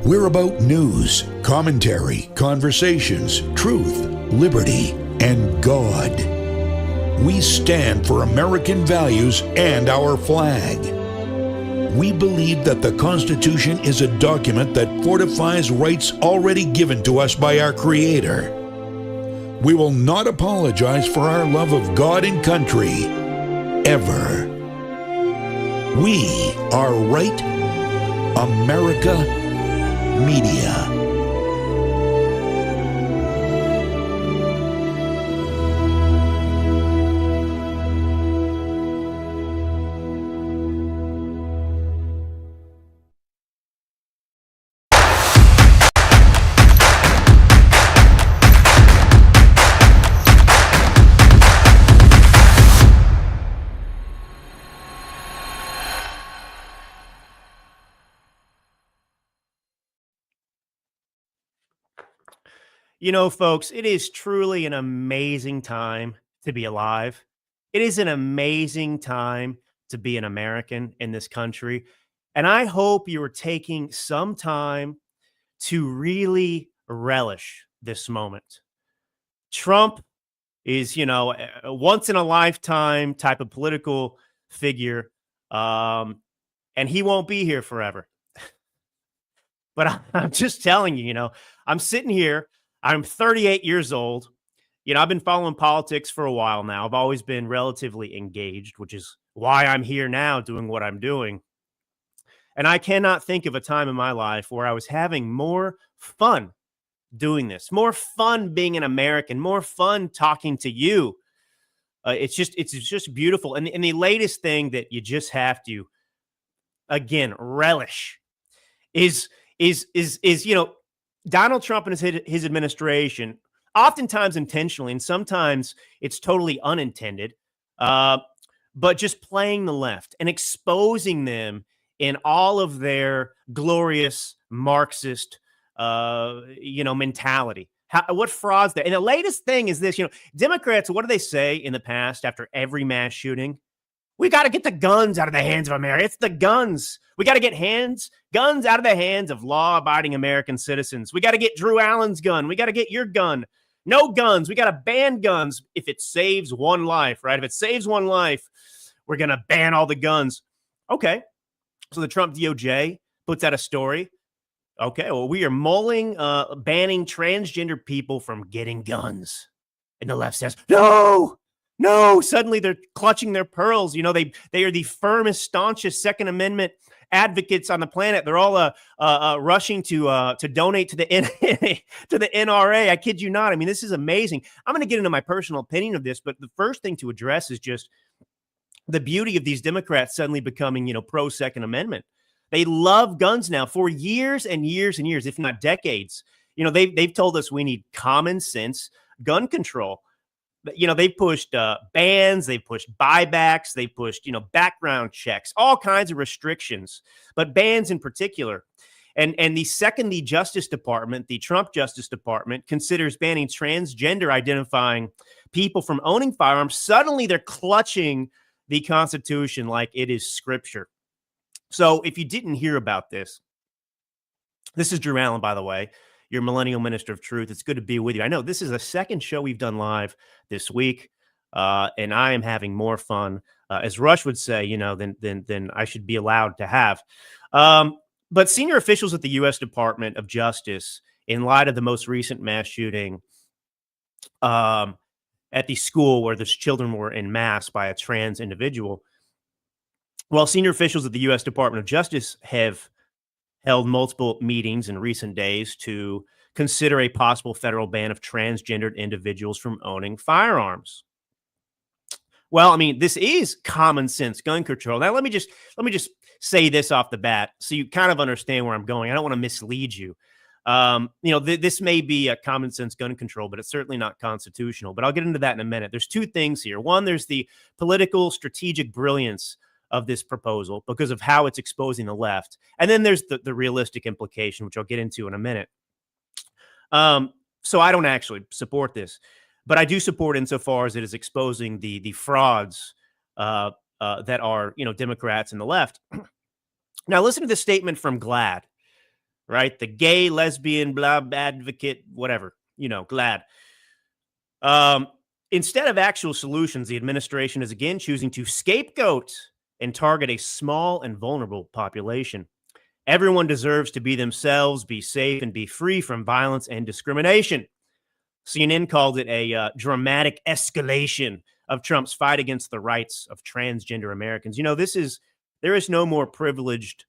We're about news, commentary, conversations, truth, liberty, and God. We stand for American values and our flag. We believe that the Constitution is a document that fortifies rights already given to us by our Creator. We will not apologize for our love of God and country, ever. We are Right America Media. You know, folks, it is truly an amazing time to be alive. It is an amazing time to be an American in this country. And I hope you are taking some time to really relish this moment. Trump is, a once in a lifetime type of political figure. And he won't be here forever. But I'm just telling you, I'm sitting here. I'm 38 years old. I've been following politics for a while now. I've always been relatively engaged, which is why I'm here now doing what I'm doing. And I cannot think of a time in my life where I was having more fun doing this, more fun being an American, more fun talking to you. It's just beautiful. And the latest thing that you just have to, again, relish is Donald Trump and his administration, oftentimes intentionally, and sometimes it's totally unintended, but just playing the left and exposing them in all of their glorious Marxist, mentality. What frauds there? And the latest thing is this, Democrats, what do they say in the past after every mass shooting? We got to get the guns out of the hands of America. It's the guns. We got to get guns out of the hands of law-abiding American citizens. We got to get Drew Allen's gun. We got to get your gun. No guns. We got to ban guns if it saves one life, right? If it saves one life, we're going to ban all the guns. Okay. So the Trump DOJ puts out a story. Okay. Well, we are mulling, banning transgender people from getting guns. And the left says, no, suddenly they're clutching their pearls. They are the firmest, staunchest Second Amendment advocates on the planet. They're all rushing to donate to the to the NRA. I kid you not. I mean, this is amazing. I'm going to get into my personal opinion of this, but the first thing to address is just the beauty of these Democrats suddenly becoming, pro Second Amendment. They love guns now for years and years and years, if not decades. They've told us we need common sense gun control. They pushed bans, they pushed buybacks, they pushed, background checks, all kinds of restrictions, but bans in particular. And the second the Justice Department, the Trump Justice Department, considers banning transgender identifying people from owning firearms, suddenly they're clutching the Constitution like it is scripture. So if you didn't hear about this is Drew Allen, by the way, your Millennial Minister of Truth. It's good to be with you. I know this is the second show we've done live this week, and I am having more fun, as Rush would say, than I should be allowed to have. But senior officials at the U.S. Department of Justice, in light of the most recent mass shooting at the school where those children were en masse by a trans individual, well, senior officials at the U.S. Department of Justice have held multiple meetings in recent days to consider a possible federal ban of transgendered individuals from owning firearms. Well, I mean, this is common sense gun control. Now, let me just say this off the bat so you kind of understand where I'm going. I don't want to mislead you. This may be a common sense gun control, but it's certainly not constitutional. But I'll get into that in a minute. There's two things here. One, there's the political strategic brilliance of this proposal because of how it's exposing the left. And then there's the realistic implication, which I'll get into in a minute. So I don't actually support this, but I do support insofar as it is exposing the frauds that are, Democrats and the left. Now, listen to this statement from GLAAD, right? The gay, lesbian, blah, advocate, whatever, GLAAD. Instead of actual solutions, the administration is again choosing to scapegoat and target a small and vulnerable population. Everyone deserves to be themselves, be safe, and be free from violence and discrimination. CNN called it a dramatic escalation of Trump's fight against the rights of transgender Americans. There is no more privileged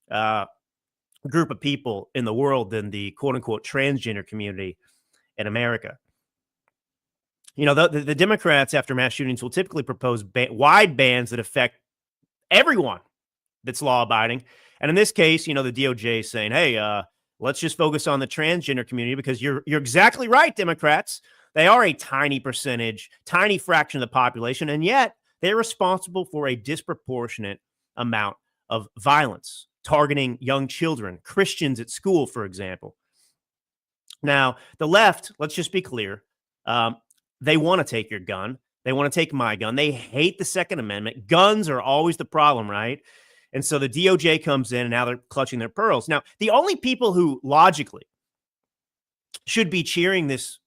group of people in the world than the quote unquote transgender community in America. The Democrats, after mass shootings, will typically propose wide bans that affect everyone that's law abiding. And in this case, the DOJ is saying, hey, let's just focus on the transgender community, because you're exactly right, Democrats. They are a tiny percentage, tiny fraction of the population, and yet they're responsible for a disproportionate amount of violence, targeting young children, Christians at school, for example. Now, the left, let's just be clear, they want to take your gun. They want to take my gun. They hate the Second Amendment. Guns are always the problem, right? And so the DOJ comes in, and now they're clutching their pearls. Now, the only people who logically should be cheering this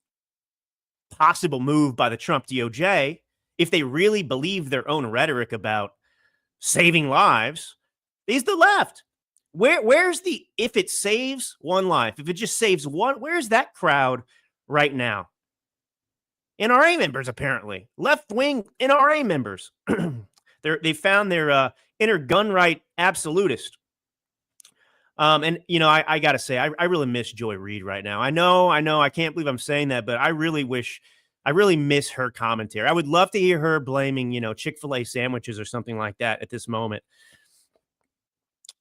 possible move by the Trump DOJ, if they really believe their own rhetoric about saving lives, is the left. Where's the, if it saves one life, if it just saves one, where's that crowd right now? NRA members, apparently. Left-wing NRA members. They found their inner gun right absolutist. And, I got to say, I really miss Joy Reid right now. I know, I can't believe I'm saying that, but I really miss her commentary. I would love to hear her blaming, Chick-fil-A sandwiches or something like that at this moment.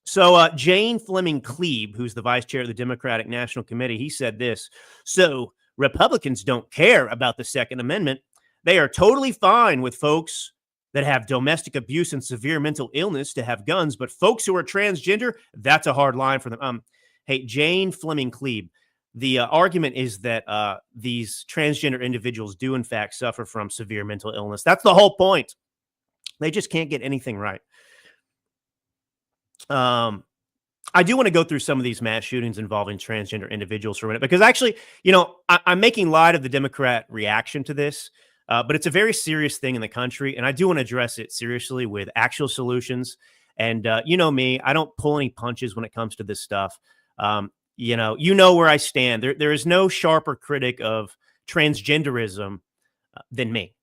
So Jane Fleming Klebe, who's the vice chair of the Democratic National Committee, he said this: so Republicans don't care about the Second Amendment. They are totally fine with folks that have domestic abuse and severe mental illness to have guns, but folks who are transgender, that's a hard line for them. Hey, Jane Fleming Klebe, the argument is that these transgender individuals do in fact suffer from severe mental illness. That's the whole point. They just can't get anything right. I do want to go through some of these mass shootings involving transgender individuals for a minute, because actually, I'm making light of the Democrat reaction to this, but it's a very serious thing in the country, and I do want to address it seriously with actual solutions. And me, I don't pull any punches when it comes to this stuff. You know where I stand. There is no sharper critic of transgenderism than me.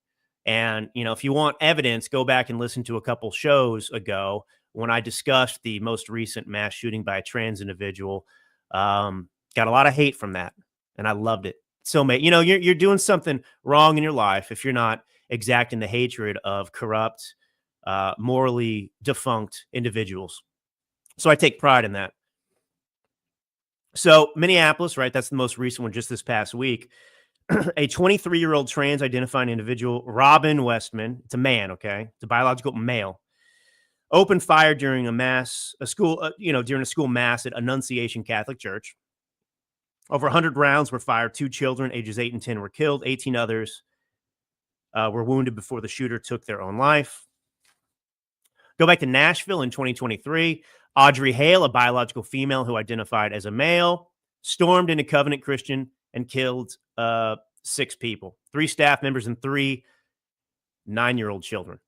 And, if you want evidence, go back and listen to a couple shows ago when I discussed the most recent mass shooting by a trans individual. Got a lot of hate from that, and I loved it. So, mate, you're doing something wrong in your life if you're not exacting the hatred of corrupt, morally defunct individuals. So I take pride in that. So Minneapolis, right? That's the most recent one, just this past week. A 23-year-old trans-identifying individual, Robin Westman, it's a man, okay? It's a biological male, opened fire during a school mass at Annunciation Catholic Church. Over 100 rounds were fired. 2 children, ages 8 and 10, were killed. 18 others were wounded before the shooter took their own life. Go back to Nashville in 2023. Audrey Hale, a biological female who identified as a male, stormed into Covenant Christian and killed 6 people, 3 staff members and 3 9-year-old children.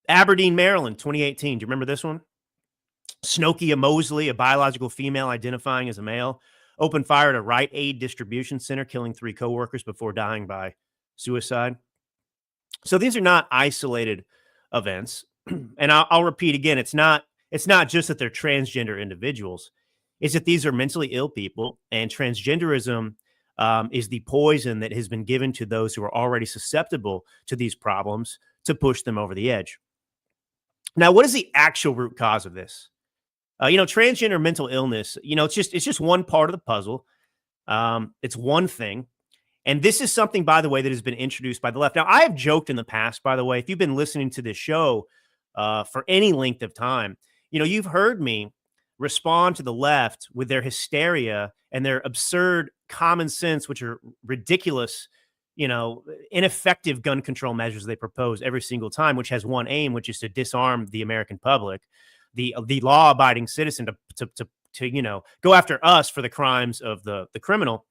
Aberdeen, Maryland, 2018. Do you remember this one? Snokia Mosley, a biological female identifying as a male, opened fire at a Rite Aid distribution center, killing 3 coworkers before dying by suicide. So these are not isolated events. And I'll repeat again, it's not just that they're transgender individuals. It's that these are mentally ill people, and transgenderism is the poison that has been given to those who are already susceptible to these problems to push them over the edge. Now, what is the actual root cause of this? Transgender mental illness, it's just one part of the puzzle. It's one thing. And this is something, by the way, that has been introduced by the left. Now, I have joked in the past, by the way, if you've been listening to this show for any length of time, you've heard me respond to the left with their hysteria and their absurd common sense, which are ridiculous, ineffective gun control measures they propose every single time, which has one aim, which is to disarm the American public. the law abiding citizen to go after us for the crimes of the criminal.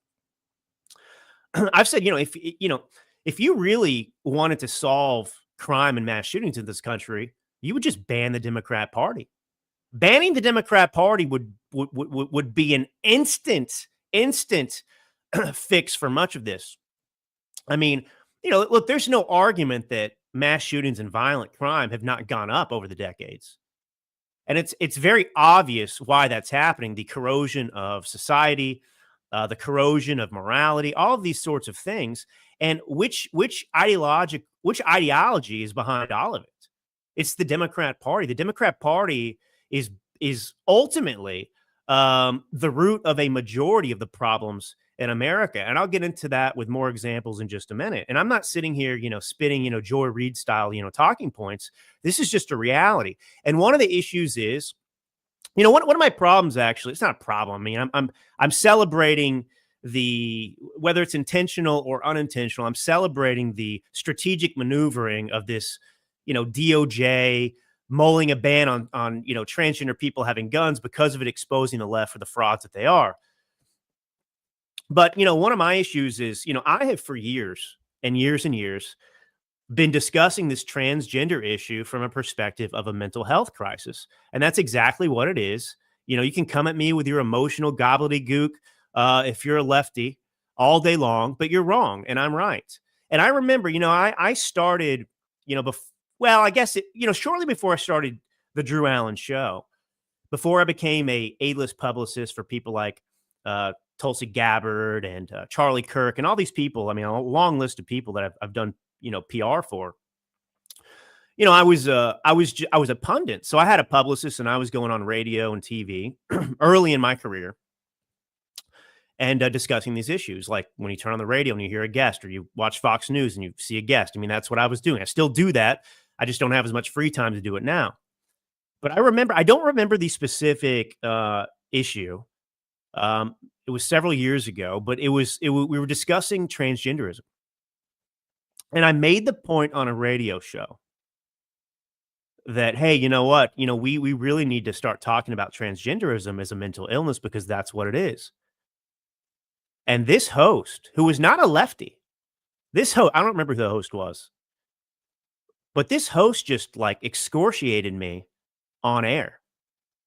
I've said, if you really wanted to solve crime and mass shootings in this country, you would just ban the Democrat Party. Banning the Democrat Party would be an instant fix for much of this. I mean, look, there's no argument that mass shootings and violent crime have not gone up over the decades. And it's very obvious why that's happening. The corrosion of society, the corrosion of morality, all of these sorts of things. And which ideology is behind all of it? It's the Democrat Party. The Democrat Party is ultimately the root of a majority of the problems in America. And I'll get into that with more examples in just a minute. And I'm not sitting here, spitting, Joy Reid style, talking points. This is just a reality. And one of the issues is, one of my problems, actually, it's not a problem. I mean, I'm celebrating whether it's intentional or unintentional, I'm celebrating the strategic maneuvering of this, DOJ mulling a ban on transgender people having guns because of it exposing the left for the frauds that they are. But, one of my issues is, I have for years and years and years been discussing this transgender issue from a perspective of a mental health crisis. And that's exactly what it is. You can come at me with your emotional gobbledygook if you're a lefty all day long, but you're wrong and I'm right. And I remember, I started, shortly before I started the Drew Allen Show, before I became a A-list publicist for people like Tulsi Gabbard and Charlie Kirk and all these people. I mean, a long list of people that I've done, PR for. I was a pundit, so I had a publicist, and I was going on radio and TV early in my career and discussing these issues. Like when you turn on the radio and you hear a guest, or you watch Fox News and you see a guest. I mean, that's what I was doing. I still do that. I just don't have as much free time to do it now. But I don't remember the specific issue. It was several years ago, but we were discussing transgenderism. And I made the point on a radio show that, hey, you know what? We really need to start talking about transgenderism as a mental illness, because that's what it is. And this host, who was not a lefty, I don't remember who the host was, but this host just excoriated me on air.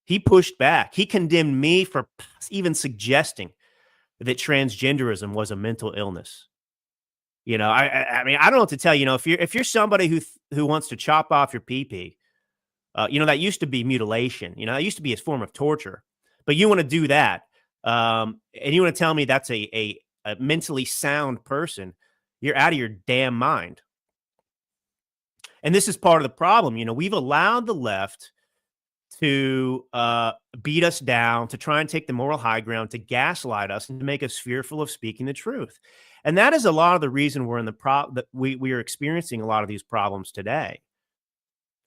He pushed back. He condemned me for even suggesting that transgenderism was a mental illness. I mean, I don't know what to tell you. If you're somebody who wants to chop off your pee-pee, that used to be mutilation. That used to be a form of torture. But you want to do that, and you want to tell me that's a mentally sound person, you're out of your damn mind. And this is part of the problem. We've allowed the left to beat us down, to try and take the moral high ground, to gaslight us, and to make us fearful of speaking the truth. And that is a lot of the reason we're in that we are experiencing a lot of these problems today.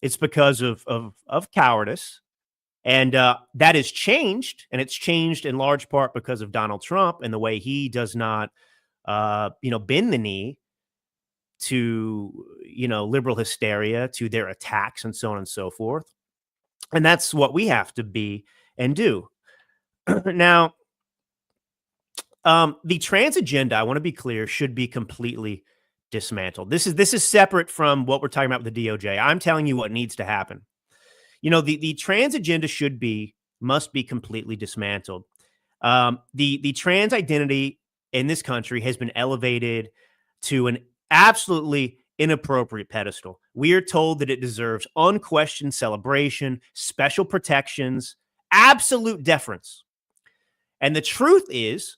It's because of cowardice, and that has changed, and it's changed in large part because of Donald Trump and the way he does not, bend the knee to liberal hysteria, to their attacks, and so on and so forth. And that's what we have to be and do. Now, the trans agenda, I want to be clear, should be completely dismantled. This is separate from what we're talking about with the DOJ. I'm telling you what needs to happen. The trans agenda must be completely dismantled. The trans identity in this country has been elevated to an absolutely inappropriate pedestal. We are told that it deserves unquestioned celebration, special protections, absolute deference. And the truth is,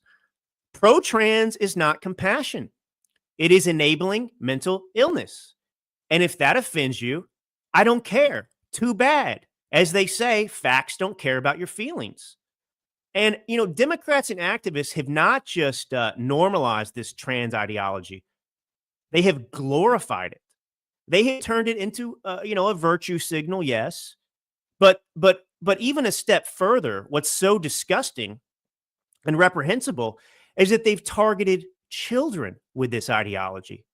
pro-trans is not compassion. It is enabling mental illness. And if that offends you, I don't care. Too bad. As they say, facts don't care about your feelings. And, Democrats and activists have not just normalized this trans ideology. They have glorified it. They have turned it into, a virtue signal, yes. But even a step further, what's so disgusting and reprehensible is that they've targeted children with this ideology,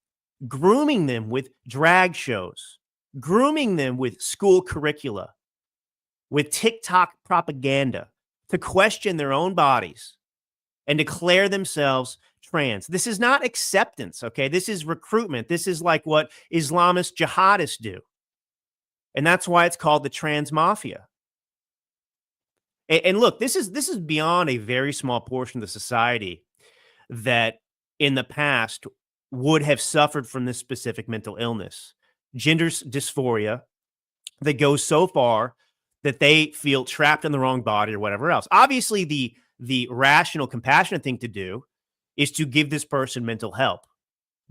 grooming them with drag shows, grooming them with school curricula. with TikTok propaganda to question their own bodies and declare themselves trans. This is not acceptance, okay? This is recruitment. This is like what Islamist jihadists do. And that's why it's called the trans mafia. And look, this is beyond a very small portion of the society that in the past would have suffered from this specific mental illness, gender dysphoria, that goes so far that they feel trapped in the wrong body or whatever else. Obviously, the rational, compassionate thing to do is to give this person mental help.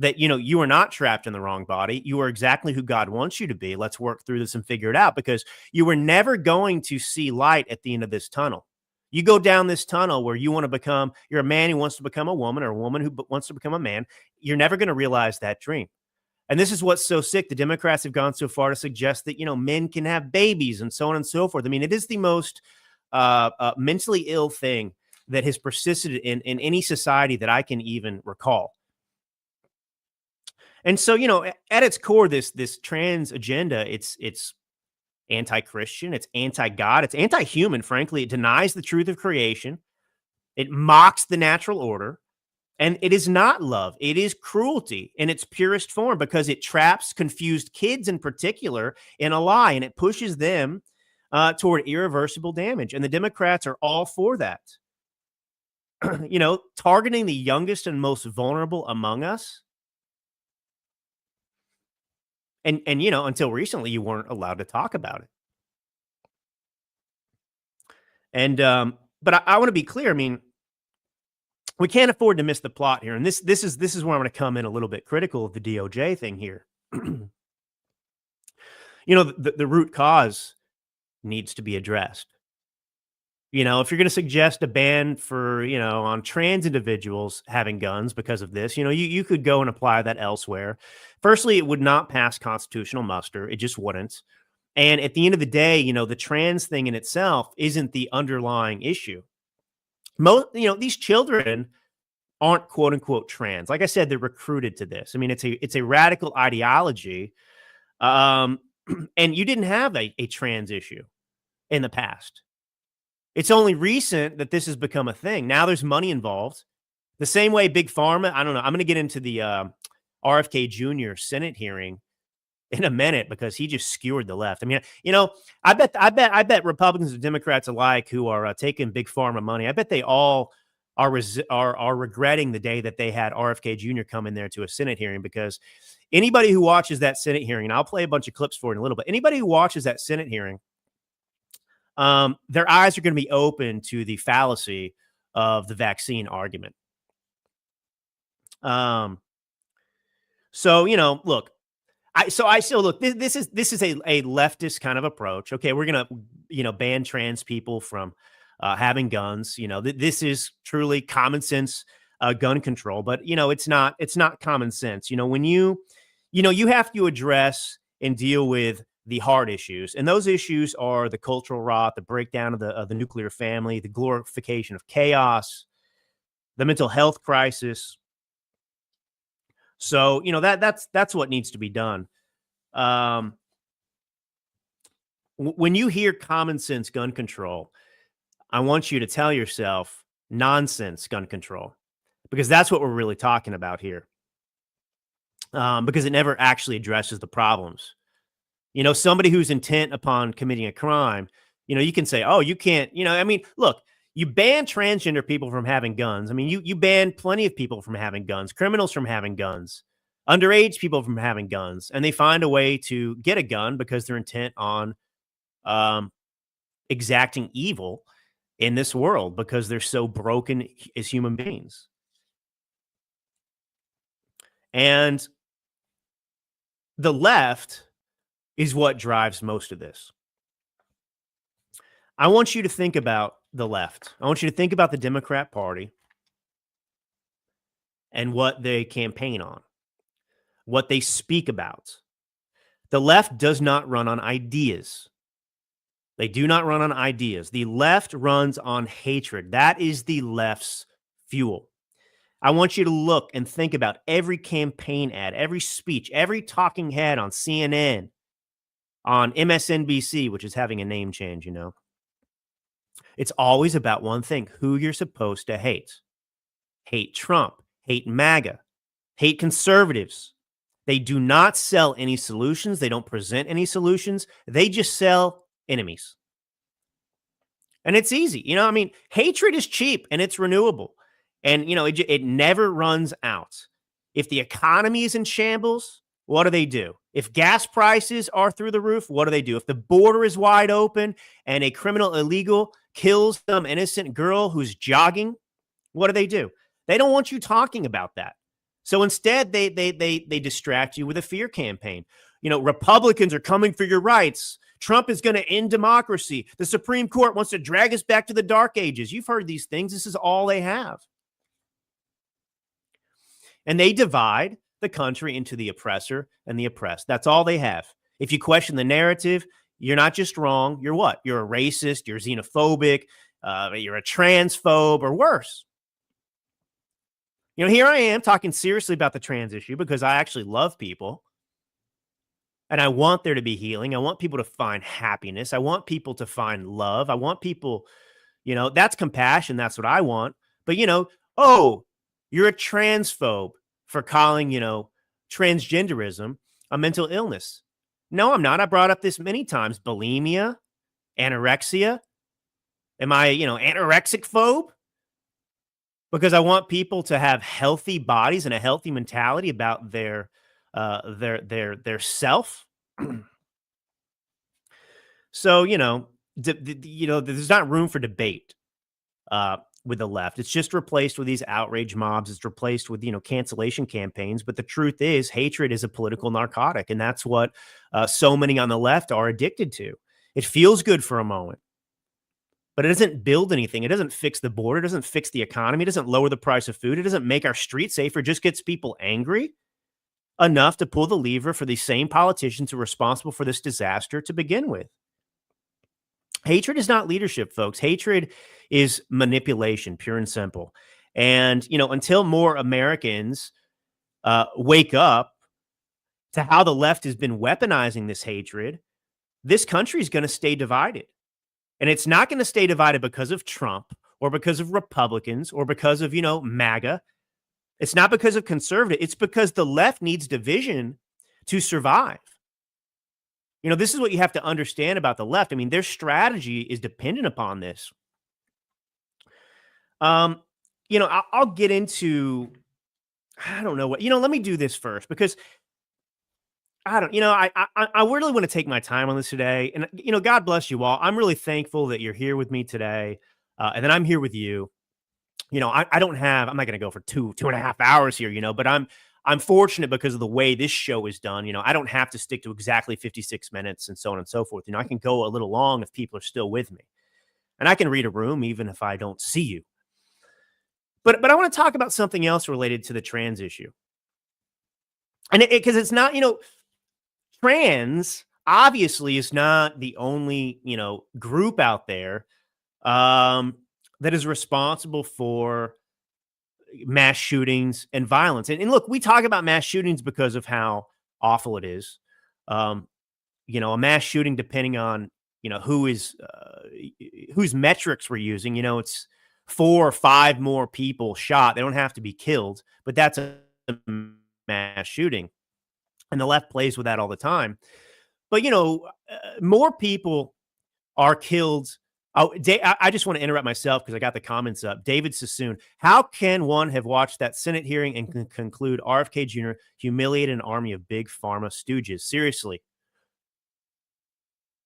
That, you are not trapped in the wrong body. You are exactly who God wants you to be. Let's work through this and figure it out, because you were never going to see light at the end of this tunnel. You go down this tunnel where you're a man who wants to become a woman, or a woman who wants to become a man. You're never going to realize that dream. And this is what's so sick. The Democrats have gone so far to suggest that, men can have babies and so on and so forth. I mean, it is the most mentally ill thing that has persisted in any society that I can even recall. And so, at its core, this trans agenda, it's anti-Christian, it's anti-God, it's anti-human, frankly. It denies the truth of creation. It mocks the natural order. And it is not love. It is cruelty in its purest form, because it traps confused kids in particular in a lie, and it pushes them toward irreversible damage. And the Democrats are all for that. Targeting the youngest and most vulnerable among us. And until recently, you weren't allowed to talk about it. And but I want to be clear. I mean, we can't afford to miss the plot here. And this is where I'm going to come in a little bit critical of the DOJ thing here. The root cause needs to be addressed. If you're going to suggest a ban for, on trans individuals having guns because of this, you could go and apply that elsewhere. Firstly, it would not pass constitutional muster. It just wouldn't. And at the end of the day, the trans thing in itself isn't the underlying issue. These children aren't quote unquote trans. Like I said, they're recruited to this. I mean, it's a radical ideology. And you didn't have a trans issue in the past. It's only recent that this has become a thing. Now there's money involved. The same way Big Pharma, I don't know. I'm going to get into the RFK Jr. Senate hearing in a minute, because he just skewered the left. I mean, I bet Republicans and Democrats alike who are taking Big Pharma money, I bet they all are regretting the day that they had RFK Jr. come in there to a Senate hearing, because anybody who watches that Senate hearing, and I'll play a bunch of clips for it in a little bit, anybody who watches that Senate hearing, their eyes are going to be open to the fallacy of the vaccine argument. So, look, I still look, this is a leftist kind of approach. Okay. We're going to, ban trans people from having guns. This is truly common sense gun control, but it's not common sense. When you have to address and deal with the hard issues, and those issues are the cultural rot, the breakdown of the nuclear family, the glorification of chaos, the mental health crisis. So, that's what needs to be done. When you hear common sense gun control, I want you to tell yourself nonsense gun control, because that's what we're really talking about here. Because it never actually addresses the problems. Somebody who's intent upon committing a crime, you can say, oh, you can't, look, you ban transgender people from having guns. I mean, you ban plenty of people from having guns, criminals from having guns, underage people from having guns, and they find a way to get a gun because they're intent on exacting evil in this world, because they're so broken as human beings. And the left is what drives most of this. I want you to think about the left. I want you to think about the Democrat Party and what they campaign on, what they speak about. The left does not run on ideas. They do not run on ideas. The left runs on hatred. That is the left's fuel. I want you to look and think about every campaign ad, every speech, every talking head on CNN, on MSNBC, which is having a name change, it's always about one thing: who you're supposed to hate. Hate Trump, hate MAGA, hate conservatives. They do not sell any solutions. They don't present any solutions. They just sell enemies. And it's easy. Hatred is cheap and it's renewable. And, it never runs out. If the economy is in shambles, what do? If gas prices are through the roof, what do? If the border is wide open and a criminal illegal kills some innocent girl who's jogging, what do? They don't want you talking about that. So instead, they distract you with a fear campaign. Republicans are coming for your rights. Trump is going to end democracy. The Supreme Court wants to drag us back to the dark ages. You've heard these things. This is all they have. And they divide the country into the oppressor and the oppressed. That's all they have. If you question the narrative, you're not just wrong. You're what? You're a racist. You're xenophobic. You're a transphobe or worse. Here I am talking seriously about the trans issue because I actually love people. And I want there to be healing. I want people to find happiness. I want people to find love. I want people, that's compassion. That's what I want. But, oh, you're a transphobe for calling, transgenderism a mental illness. No, I'm not. I brought up this many times. Bulimia, anorexia. Am I, anorexic phobe? Because I want people to have healthy bodies and a healthy mentality about their self. So, there's not room for debate with the left. It's just replaced with these outrage mobs. It's replaced with, cancellation campaigns. But the truth is, hatred is a political narcotic. And that's what so many on the left are addicted to. It feels good for a moment, but it doesn't build anything. It doesn't fix the border. It doesn't fix the economy. It doesn't lower the price of food. It doesn't make our streets safer. It just gets people angry enough to pull the lever for these same politicians who are responsible for this disaster to begin with. Hatred is not leadership, folks. Hatred is manipulation, pure and simple. And, until more Americans wake up to how the left has been weaponizing this hatred, this country is going to stay divided. And it's not going to stay divided because of Trump or because of Republicans or because of, MAGA. It's not because of conservative. It's because the left needs division to survive. This is what you have to understand about the left. Their strategy is dependent upon this. I'll get into, I don't know what, let me do this first because I really want to take my time on this today. And, God bless you all. I'm really thankful that you're here with me today. And that I'm here with you. I'm not going to go for two and a half hours here, but I'm fortunate because of the way this show is done. I don't have to stick to exactly 56 minutes and so on and so forth. I can go a little long if people are still with me, and I can read a room even if I don't see you. But I want to talk about something else related to the trans issue. And because it's not, trans obviously is not the only, group out there that is responsible for mass shootings and violence. And look, we talk about mass shootings because of how awful it is. A mass shooting, depending on, whose metrics we're using, it's 4 or 5 more people shot. They don't have to be killed, but that's a mass shooting. And the left plays with that all the time. But, more people are killed. Oh, I just want to interrupt myself because I got the comments up. David Sassoon, how can one have watched that Senate hearing and conclude RFK Jr. humiliated an army of big pharma stooges? Seriously.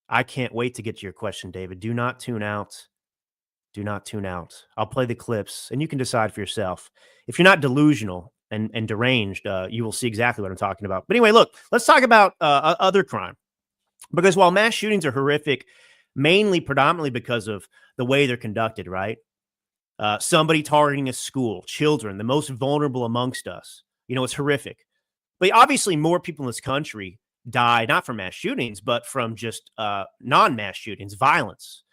I can't wait to get to your question, David. Do not tune out. Do not tune out. I'll play the clips and you can decide for yourself. If you're not delusional and deranged, you will see exactly what I'm talking about. But anyway, look, let's talk about other crime. Because while mass shootings are horrific, predominantly because of the way they're conducted, right? Somebody targeting a school, children, the most vulnerable amongst us. It's horrific. But obviously more people in this country die, not from mass shootings, but from just non-mass shootings, violence.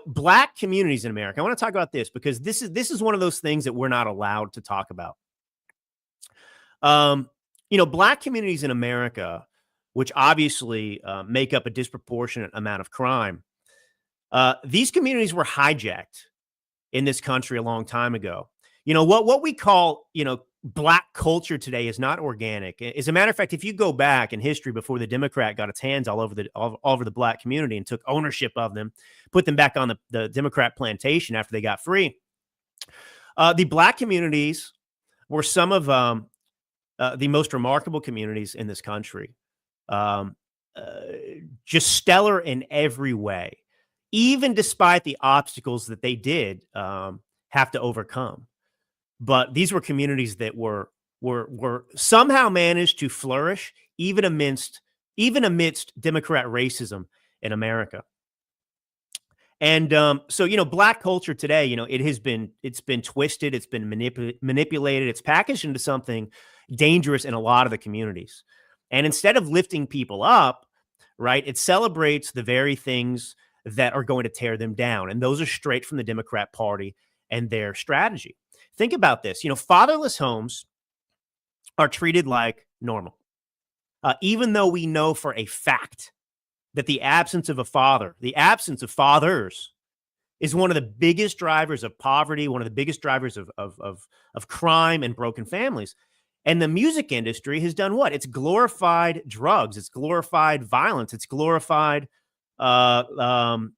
Black communities in America. I want to talk about this because this is one of those things that we're not allowed to talk about. Black communities in America which obviously make up a disproportionate amount of crime. These communities were hijacked in this country a long time ago. What we call, black culture today is not organic. As a matter of fact, if you go back in history before the Democrat got its hands all over the black community and took ownership of them, put them back on the Democrat plantation after they got free, the black communities were some of the most remarkable communities in this country. Just stellar in every way, even despite the obstacles that they did have to overcome. But these were communities that were somehow managed to flourish even amidst Democrat racism in America. And so black culture today, it's been twisted, it's been manipulated, it's packaged into something dangerous in a lot of the communities. And instead of lifting people up, right, it celebrates the very things that are going to tear them down. And those are straight from the Democrat Party and their strategy. Think about this. Fatherless homes are treated like normal, even though we know for a fact that the absence of a father, the absence of fathers, is one of the biggest drivers of poverty, one of the biggest drivers of crime and broken families. And the music industry has done what? It's glorified drugs, it's glorified violence, it's glorified the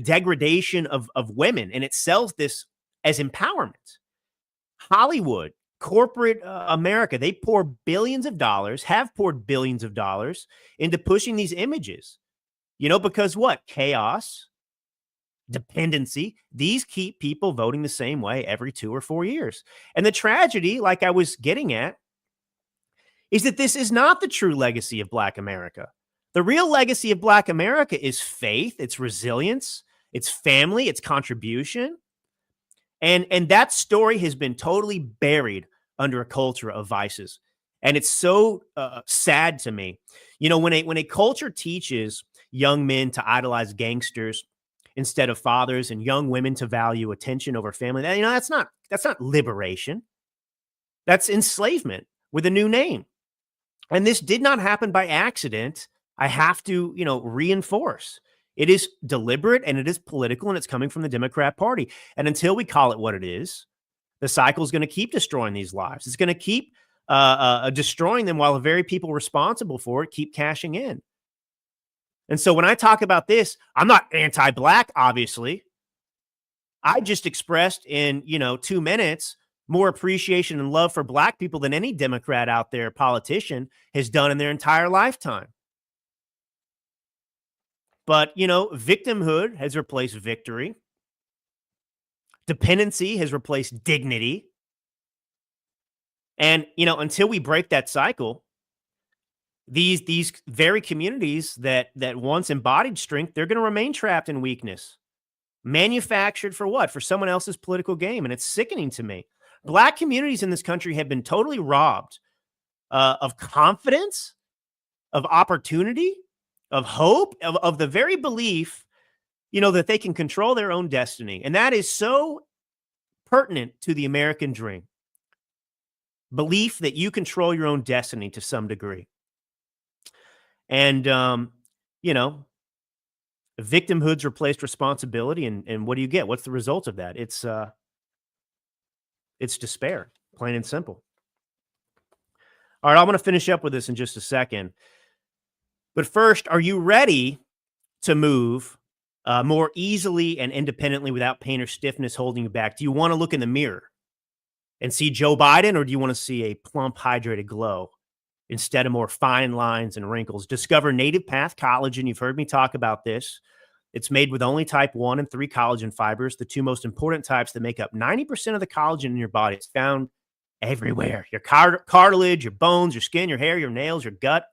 degradation of women, and it sells this as empowerment. Hollywood, corporate America, they pour billions of dollars, have poured billions of dollars into pushing these images. Because what? Chaos, dependency, these keep people voting the same way every 2 or 4 years. And the tragedy, like I was getting at, is that this is not the true legacy of Black America. The real legacy of Black America is faith, it's resilience, it's family, it's contribution. And that story has been totally buried under a culture of vices. And it's so sad to me. When a culture teaches young men to idolize gangsters instead of fathers, and young women to value attention over family, that's not liberation. That's enslavement with a new name. And this did not happen by accident. I have to, reinforce. It is deliberate and it is political, and it's coming from the Democrat Party. And until we call it what it is, the cycle is going to keep destroying these lives. It's going to keep destroying them while the very people responsible for it keep cashing in. And so when I talk about this, I'm not anti-Black, obviously. I just expressed in, 2 minutes more appreciation and love for Black people than any Democrat out there, politician, has done in their entire lifetime. But, victimhood has replaced victory. Dependency has replaced dignity. And, until we break that cycle, these very communities that once embodied strength, they're going to remain trapped in weakness. Manufactured for what? For someone else's political game. And it's sickening to me. Black communities in this country have been totally robbed of confidence, of opportunity, of hope, of the very belief, that they can control their own destiny. And that is so pertinent to the American dream. Belief that you control your own destiny to some degree. And, victimhood's replaced responsibility. And what do you get? What's the result of that? It's despair, plain and simple. All right, I'm going to finish up with this in just a second. But first, are you ready to move more easily and independently without pain or stiffness holding you back? Do you want to look in the mirror and see Joe Biden, or do you want to see a plump, hydrated glow instead of more fine lines and wrinkles? Discover Native Path Collagen. You've heard me talk about this. It's made with only type 1 and 3 collagen fibers, the 2 most important types that make up 90% of the collagen in your body. It's found everywhere. Your cartilage, your bones, your skin, your hair, your nails, your gut.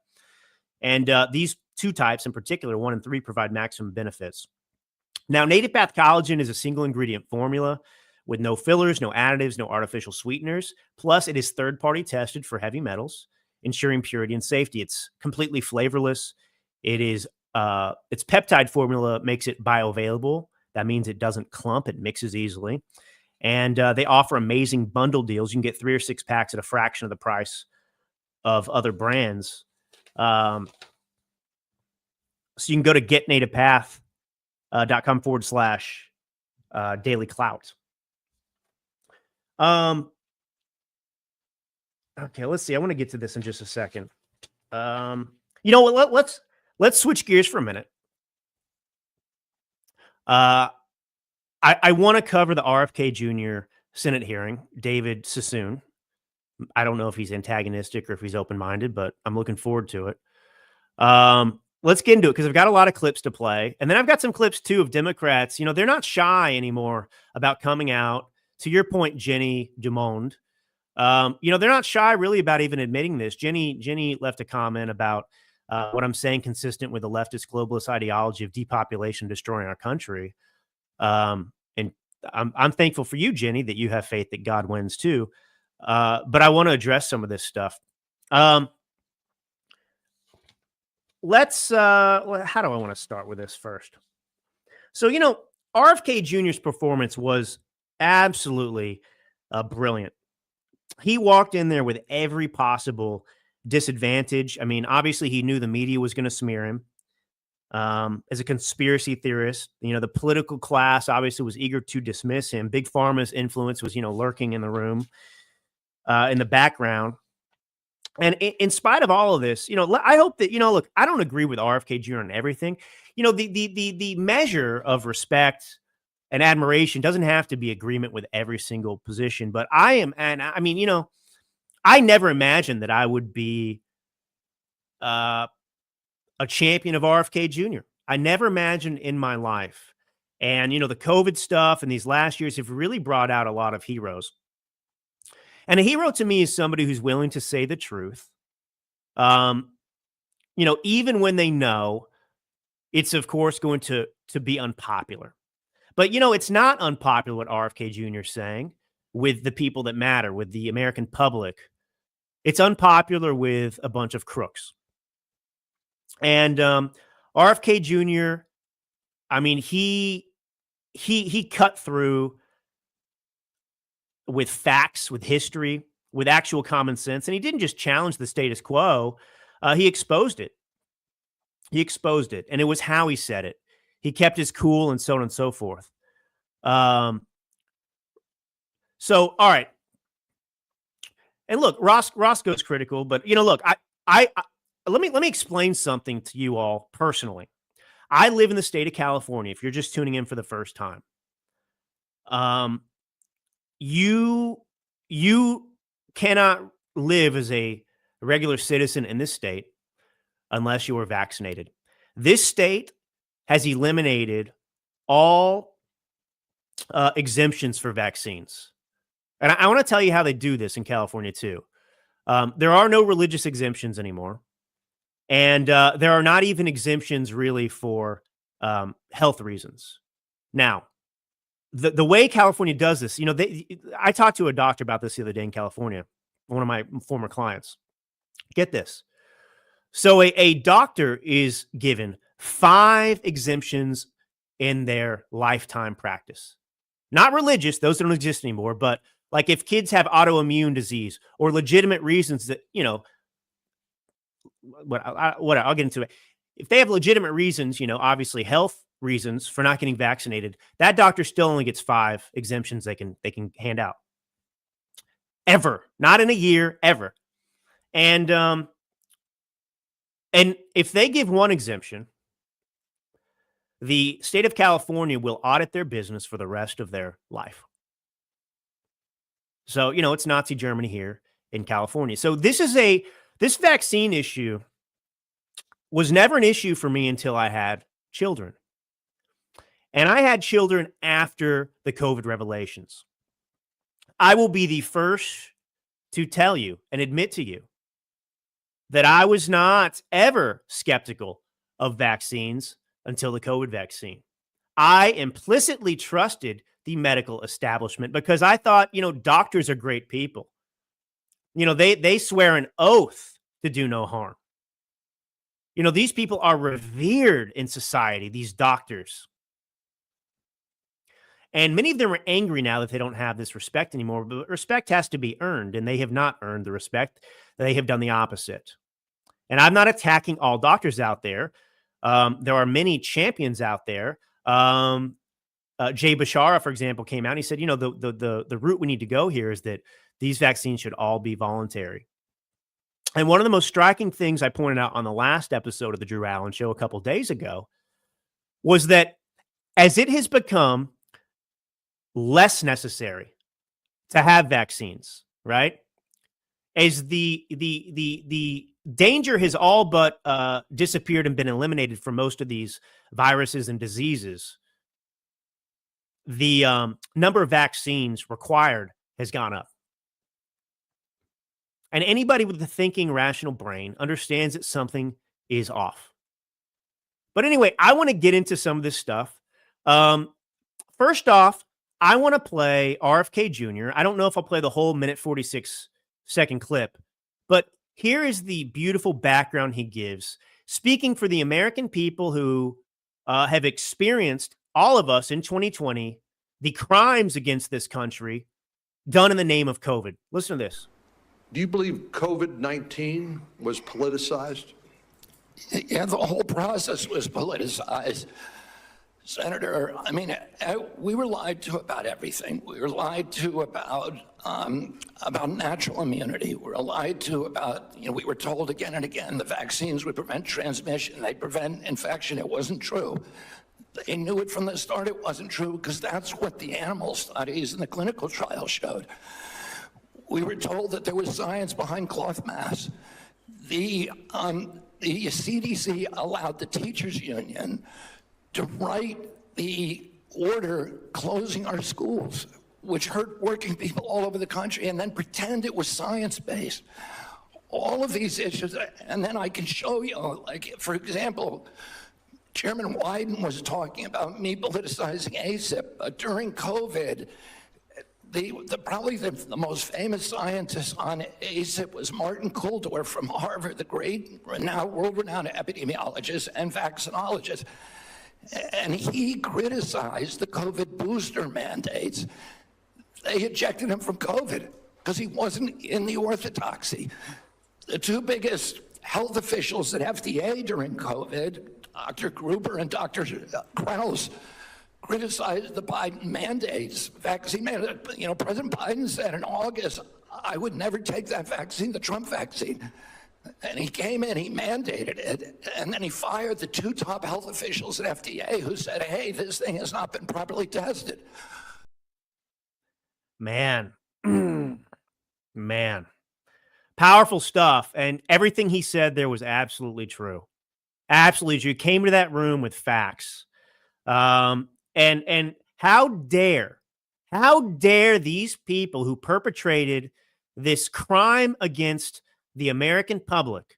And these 2 types in particular, 1 and 3, provide maximum benefits. Now, Native Path Collagen is a single ingredient formula with no fillers, no additives, no artificial sweeteners. Plus, it is third-party tested for heavy metals, ensuring purity and safety. It's completely flavorless. It is its peptide formula makes it bioavailable. That means it doesn't clump. It mixes easily. And they offer amazing bundle deals. You can get 3 or 6 packs at a fraction of the price of other brands. So you can go to getnativepath.com/daily clout. Okay, let's see. I want to get to this in just a second. You know what? Let's switch gears for a minute. I want to cover the RFK Jr. Senate hearing, David Sassoon. I don't know if he's antagonistic or if he's open-minded, but I'm looking forward to it. Let's get into it because I've got a lot of clips to play. And then I've got some clips too of Democrats. You know, they're not shy anymore about coming out. To your point, Jenny Dumond, you know, they're not shy really about even admitting this. Jenny left a comment about what I'm saying consistent with the leftist globalist ideology of depopulation destroying our country. And I'm thankful for you, Jenny, that you have faith that God wins too. But I want to address some of this stuff. Let's how do I want to start with this first? So, you know, RFK Jr.'s performance was absolutely brilliant. He walked in there with every possible disadvantage. I mean, obviously he knew the media was going to smear him. As a conspiracy theorist, you know, the political class obviously was eager to dismiss him. Big Pharma's influence was, you know, lurking in the room, in the background. And in spite of all of this, you know, I hope that, you know, look, I don't agree with RFK Jr. on everything. You know, the measure of respect and admiration doesn't have to be agreement with every single position. But I am, and I mean, you know, I never imagined that I would be a champion of RFK Jr. I never imagined in my life. And, you know, the COVID stuff and these last years have really brought out a lot of heroes. And a hero to me is somebody who's willing to say the truth. You know, even when they know it's, of course, going to be unpopular. But, you know, it's not unpopular what RFK Jr. is saying with the people that matter, with the American public. It's unpopular with a bunch of crooks. And RFK Jr., I mean, he cut through with facts, with history, with actual common sense. And he didn't just challenge the status quo. He exposed it. He exposed it. And it was how he said it. He kept his cool and so on and so forth. So, all right. And look, Roscoe's critical, but, you know, look, let me explain something to you all personally. I live in the state of California. If you're just tuning in for the first time, you cannot live as a regular citizen in this state unless you are vaccinated. This state has eliminated all exemptions for vaccines. And I want to tell you how they do this in California too. There are no religious exemptions anymore. And there are not even exemptions really for health reasons. Now, the way California does this, you know, I talked to a doctor about this the other day in California, one of my former clients. Get this. So a doctor is given 5 exemptions in their lifetime practice. Not religious, those don't exist anymore, but like if kids have autoimmune disease or legitimate reasons that, you know, I'll get into it. If they have legitimate reasons, you know, obviously health reasons for not getting vaccinated, that doctor still only gets 5 exemptions they can hand out. Ever. Not in a year, ever. And if they give one exemption, the state of California will audit their business for the rest of their life. So, you know, it's Nazi Germany here in California. So this vaccine issue was never an issue for me until I had children. And I had children after the COVID revelations. I will be the first to tell you and admit to you that I was not ever skeptical of vaccines until the COVID vaccine. I implicitly trusted the medical establishment because I thought, you know, doctors are great people. You know, they swear an oath to do no harm. You know, these people are revered in society, these doctors. And many of them are angry now that they don't have this respect anymore, but respect has to be earned, and they have not earned the respect. They have done the opposite. And I'm not attacking all doctors out there. There are many champions out there. Jay Bashara, for example, came out and he said, the route we need to go here is that these vaccines should all be voluntary. And one of the most striking things I pointed out on the last episode of the Drew Allen Show a couple days ago was that as it has become less necessary to have vaccines, right? As the danger has all but disappeared and been eliminated from most of these viruses and diseases, the number of vaccines required has gone up. And anybody with a thinking, rational brain understands that something is off. But anyway, I want to get into some of this stuff. First off, I want to play RFK Jr. I don't know if I'll play the whole minute 46-second clip, but here is the beautiful background he gives, speaking for the American people who have experienced, all of us in 2020, the crimes against this country done in the name of COVID. Listen to this. Do you believe COVID-19 was politicized? Yeah, the whole process was politicized. Senator, I mean, we were lied to about everything. We were lied to about natural immunity. We were lied to about, we were told again and again the vaccines would prevent transmission, they prevent infection. It wasn't true. They knew it from the start it wasn't true because that's what the animal studies and the clinical trials showed. We were told that there was science behind cloth masks. The CDC allowed the teachers union to write the order closing our schools, which hurt working people all over the country, and then pretend it was science-based. All of these issues, and then I can show you, like, for example, Chairman Wyden was talking about me politicizing ACIP. During COVID, probably the most famous scientist on ACIP was Martin Kulldorff from Harvard, the great world-renowned epidemiologist and vaccinologist. And he criticized the COVID booster mandates. They ejected him from COVID because he wasn't in the orthodoxy. The two biggest health officials at FDA during COVID, Dr. Gruber and Dr. Krause, criticized the Biden mandates, vaccine mandates. President Biden said in August, I would never take that vaccine, the Trump vaccine. And he came in, he mandated it, and then he fired the two top health officials at FDA who said, hey, this thing has not been properly tested. Man. Powerful stuff. And everything he said there was absolutely true. Absolutely true. He came to that room with facts. And how dare these people who perpetrated this crime against the American public,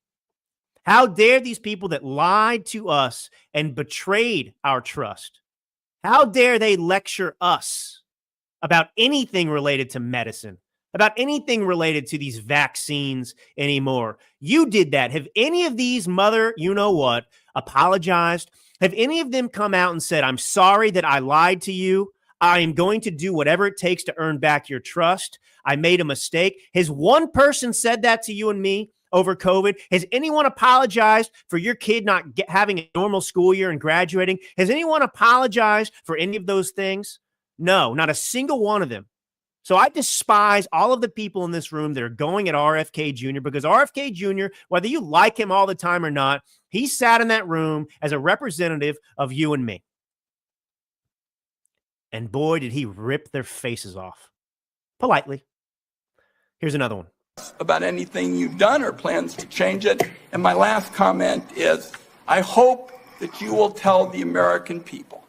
how dare these people that lied to us and betrayed our trust, how dare they lecture us about anything related to medicine, about anything related to these vaccines anymore? You did that. Have any of these mother, you-know-what, apologized? Have any of them come out and said, I'm sorry that I lied to you. I am going to do whatever it takes to earn back your trust. I made a mistake. Has one person said that to you and me over COVID? Has anyone apologized for your kid not having a normal school year and graduating? Has anyone apologized for any of those things? No, not a single one of them. So I despise all of the people in this room that are going at RFK Jr. because RFK Jr., whether you like him all the time or not, he sat in that room as a representative of you and me. And boy, did he rip their faces off. Politely. Here's another one. About anything you've done or plans to change it. And my last comment is, I hope that you will tell the American people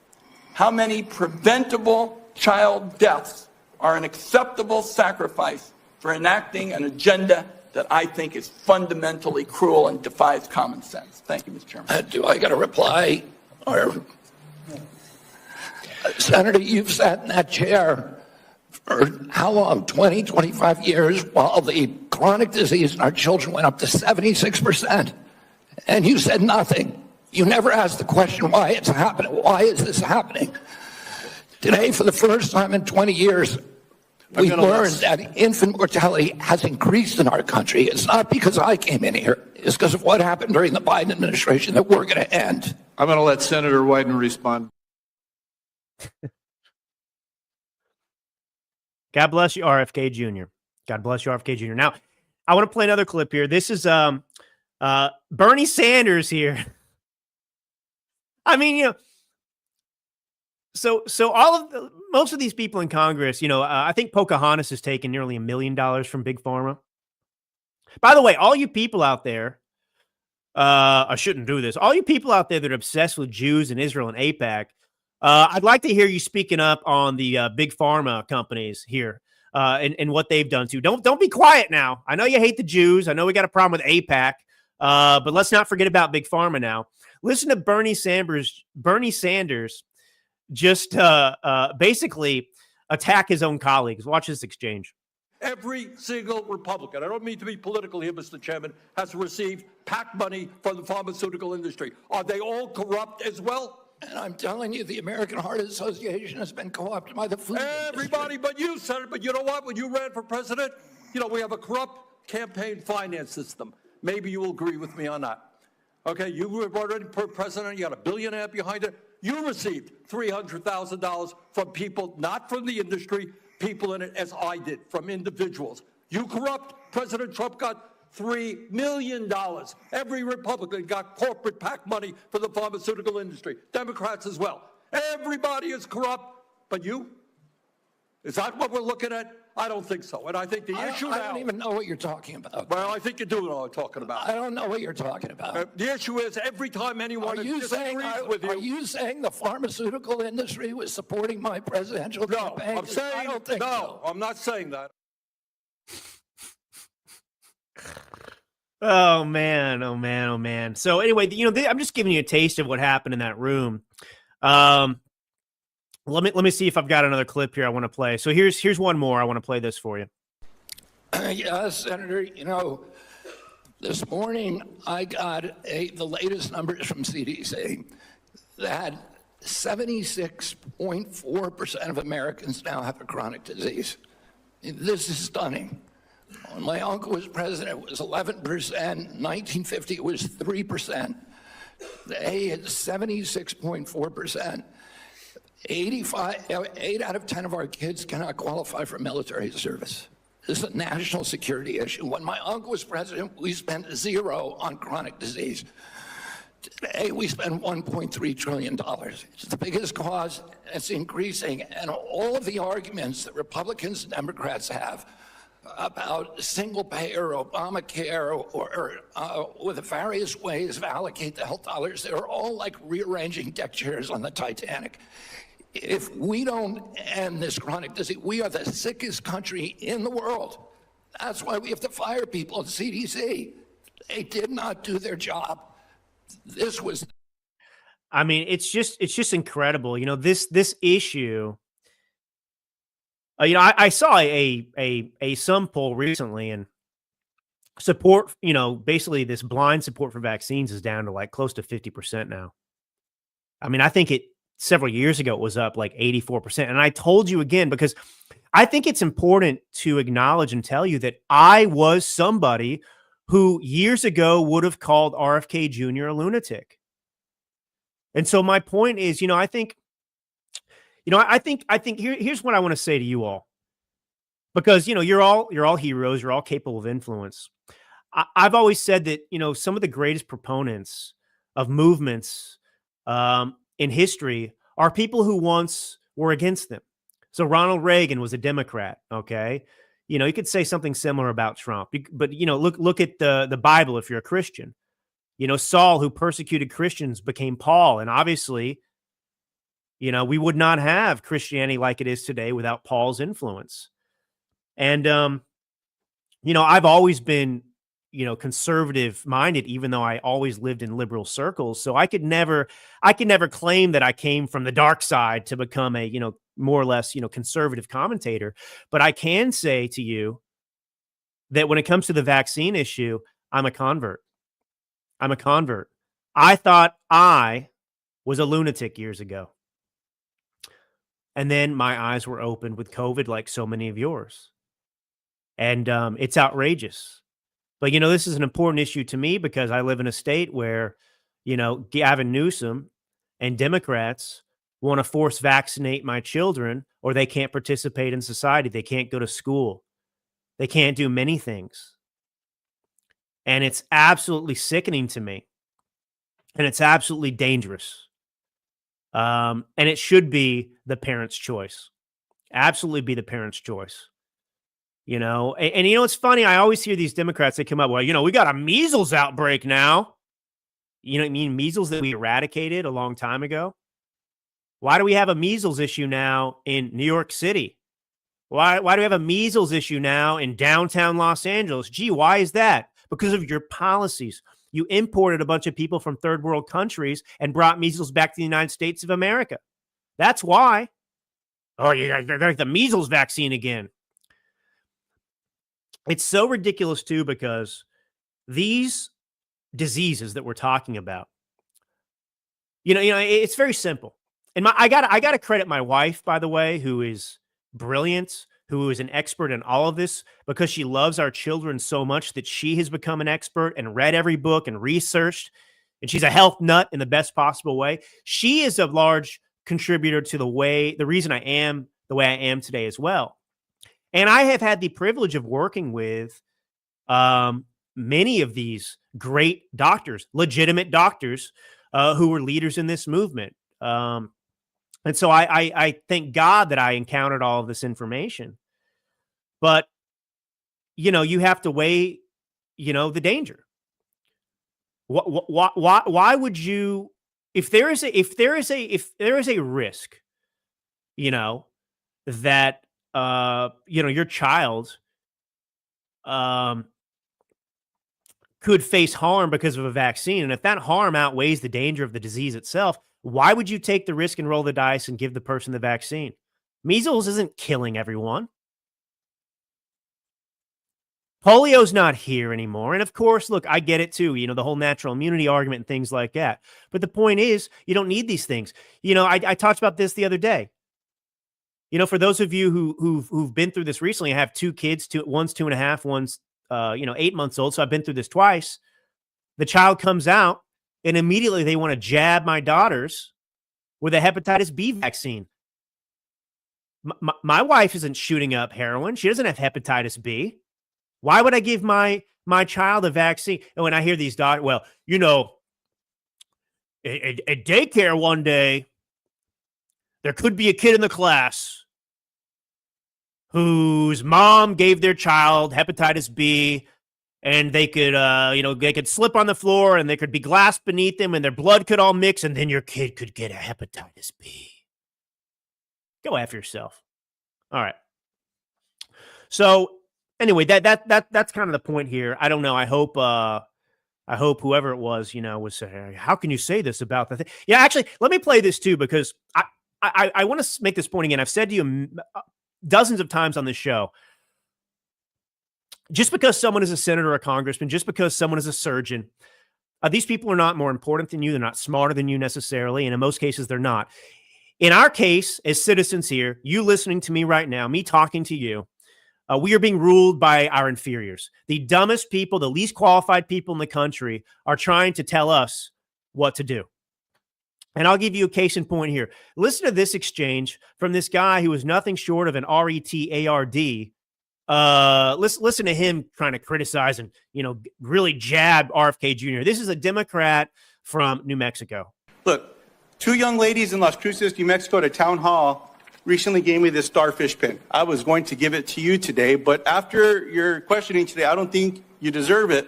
how many preventable child deaths are an acceptable sacrifice for enacting an agenda that I think is fundamentally cruel and defies common sense. Thank you, Mr. Chairman. Do I got a reply? Or Senator, you've sat in that chair for how long? 20, 25 years, while the chronic disease in our children went up to 76%. And you said nothing. You never asked the question why it's happening. Why is this happening? Today, for the first time in 20 years, we learned that infant mortality has increased in our country. It's not because I came in here. It's because of what happened during the Biden administration that we're going to end. I'm going to let Senator Wyden respond. God bless you, RFK Jr. God bless you, RFK Jr. Now, I want to play another clip here. This is Bernie Sanders here. I mean, so most of these people in Congress, I think Pocahontas has taken nearly $1 million from Big Pharma. By the way, all you people out there, I shouldn't do this. All you people out there that are obsessed with Jews and Israel and AIPAC, I'd like to hear you speaking up on the Big Pharma companies here and what they've done too. Don't be quiet now. I know you hate the Jews. I know we got a problem with AIPAC, but let's not forget about Big Pharma now. Listen to Bernie Sanders. Bernie Sanders just basically attack his own colleagues. Watch this exchange. Every single Republican, I don't mean to be political here, Mr. Chairman, has received PAC money from the pharmaceutical industry. Are they all corrupt as well? And I'm telling you, the American Heart Association has been co-opted by the food Everybody industry. but you, Senator. But you know what? When you ran for president, we have a corrupt campaign finance system. Maybe you will agree with me on that. Okay, you were already president. You got a billionaire behind it. You received $300,000 from people, not from the industry, people in it, as I did, from individuals. You corrupt. President Trump got $3 million. Every Republican got corporate PAC money for the pharmaceutical industry. Democrats as well. Everybody is corrupt. But you? Is that what we're looking at? I don't think so. And I think the issue now... I don't even know what you're talking about. Well, I think you do know what I'm talking about. I don't know what you're talking about. The issue is every time anyone disagrees with you... Are you saying the pharmaceutical industry was supporting my presidential campaign? I'm saying... I don't think so. I'm not saying that. Oh man, oh man, oh man. So anyway, I'm just giving you a taste of what happened in that room. Let me see if I've got another clip here I want to play. So here's one more. I want to play this for you. Yes, Senator, this morning I got the latest numbers from CDC that 76.4% of Americans now have a chronic disease. This is stunning. When my uncle was president, it was 11%. 1950, it was 3%. Today, it's 76.4%. 8 out of 10 of our kids cannot qualify for military service. This is a national security issue. When my uncle was president, we spent zero on chronic disease. Today, we spend $1.3 trillion. It's the biggest cause. It's increasing. And all of the arguments that Republicans and Democrats have about single-payer, Obamacare, or with the various ways of allocate the health dollars, they're all like rearranging deck chairs on the Titanic. If we don't end this chronic disease, we are the sickest country in the world. That's why we have to fire people at CDC. They did not do their job. This was... I mean, it's just incredible. This issue... I saw a Sum poll recently, and support, basically this blind support for vaccines is down to like close to 50% now. I mean, I think several years ago it was up like 84%. And I told you again, because I think it's important to acknowledge and tell you that I was somebody who years ago would have called RFK Jr. a lunatic. And so my point is, I think here's what I want to say to you all, because, you're all heroes. You're all capable of influence. I've always said that, some of the greatest proponents of movements in history are people who once were against them. So Ronald Reagan was a Democrat. Okay. You could say something similar about Trump, but, look at the Bible. If you're a Christian, Saul, who persecuted Christians, became Paul. And obviously, we would not have Christianity like it is today without Paul's influence. And, I've always been, conservative minded, even though I always lived in liberal circles. So I could never claim that I came from the dark side to become a, more or less, conservative commentator. But I can say to you that when it comes to the vaccine issue, I'm a convert. I thought I was a lunatic years ago. And then my eyes were opened with COVID, like so many of yours. And it's outrageous. But, this is an important issue to me because I live in a state where, Gavin Newsom and Democrats want to force vaccinate my children, or they can't participate in society. They can't go to school. They can't do many things. And it's absolutely sickening to me. And it's absolutely dangerous. And it should be the parent's choice. Absolutely be the parent's choice. And it's funny. I always hear these Democrats, they come up, well, we got a measles outbreak now. You know what I mean? Measles that we eradicated a long time ago. Why do we have a measles issue now in New York City? Why do we have a measles issue now in downtown Los Angeles? Gee, why is that? Because of your policies. You imported a bunch of people from third world countries and brought measles back to the United States of America. That's why. Oh, they're like the measles vaccine again. It's so ridiculous, too, because these diseases that we're talking about, it's very simple. And I got to credit my wife, by the way, who is brilliant, who is an expert in all of this, because she loves our children so much that she has become an expert and read every book and researched. And she's a health nut in the best possible way. She is a large contributor to the reason I am the way I am today as well. And I have had the privilege of working with many of these great doctors, legitimate doctors, who were leaders in this movement. And so I thank God that I encountered all of this information. But, you have to weigh, the danger. Why would you, if there is a risk, that, your child could face harm because of a vaccine, and if that harm outweighs the danger of the disease itself, why would you take the risk and roll the dice and give the person the vaccine? Measles isn't killing everyone. Polio's not here anymore. And of course, look, I get it too, the whole natural immunity argument and things like that. But the point is, you don't need these things. I talked about this the other day. For those of you who've been through this recently, I have two kids, one's 2.5, one's 8 months old. So I've been through this twice. The child comes out and immediately they want to jab my daughters with a hepatitis B vaccine. My wife isn't shooting up heroin. She doesn't have hepatitis B. Why would I give my child a vaccine? And when I hear these doctors, well, at daycare one day, there could be a kid in the class whose mom gave their child hepatitis B, and they could, they could slip on the floor and there could be glass beneath them and their blood could all mix, and then your kid could get a hepatitis B. Go after yourself. All right. So anyway, that's kind of the point here. I don't know. I hope whoever it was, was saying, how can you say this about the thing? Yeah, actually, let me play this too, because I want to make this point again. I've said to you dozens of times on this show, just because someone is a senator or a congressman, just because someone is a surgeon, these people are not more important than you. They're not smarter than you necessarily. And in most cases, they're not. In our case, as citizens here, you listening to me right now, me talking to you, we are being ruled by our inferiors. The dumbest people, the least qualified people in the country are trying to tell us what to do. And I'll give you a case in point here. Listen to this exchange from this guy who is nothing short of an retard. Listen to him trying to criticize and, really jab RFK Jr. This is a Democrat from New Mexico. Look, two young ladies in Las Cruces, New Mexico at a town hall recently gave me this starfish pin. I was going to give it to you today, but after your questioning today, I don't think you deserve it,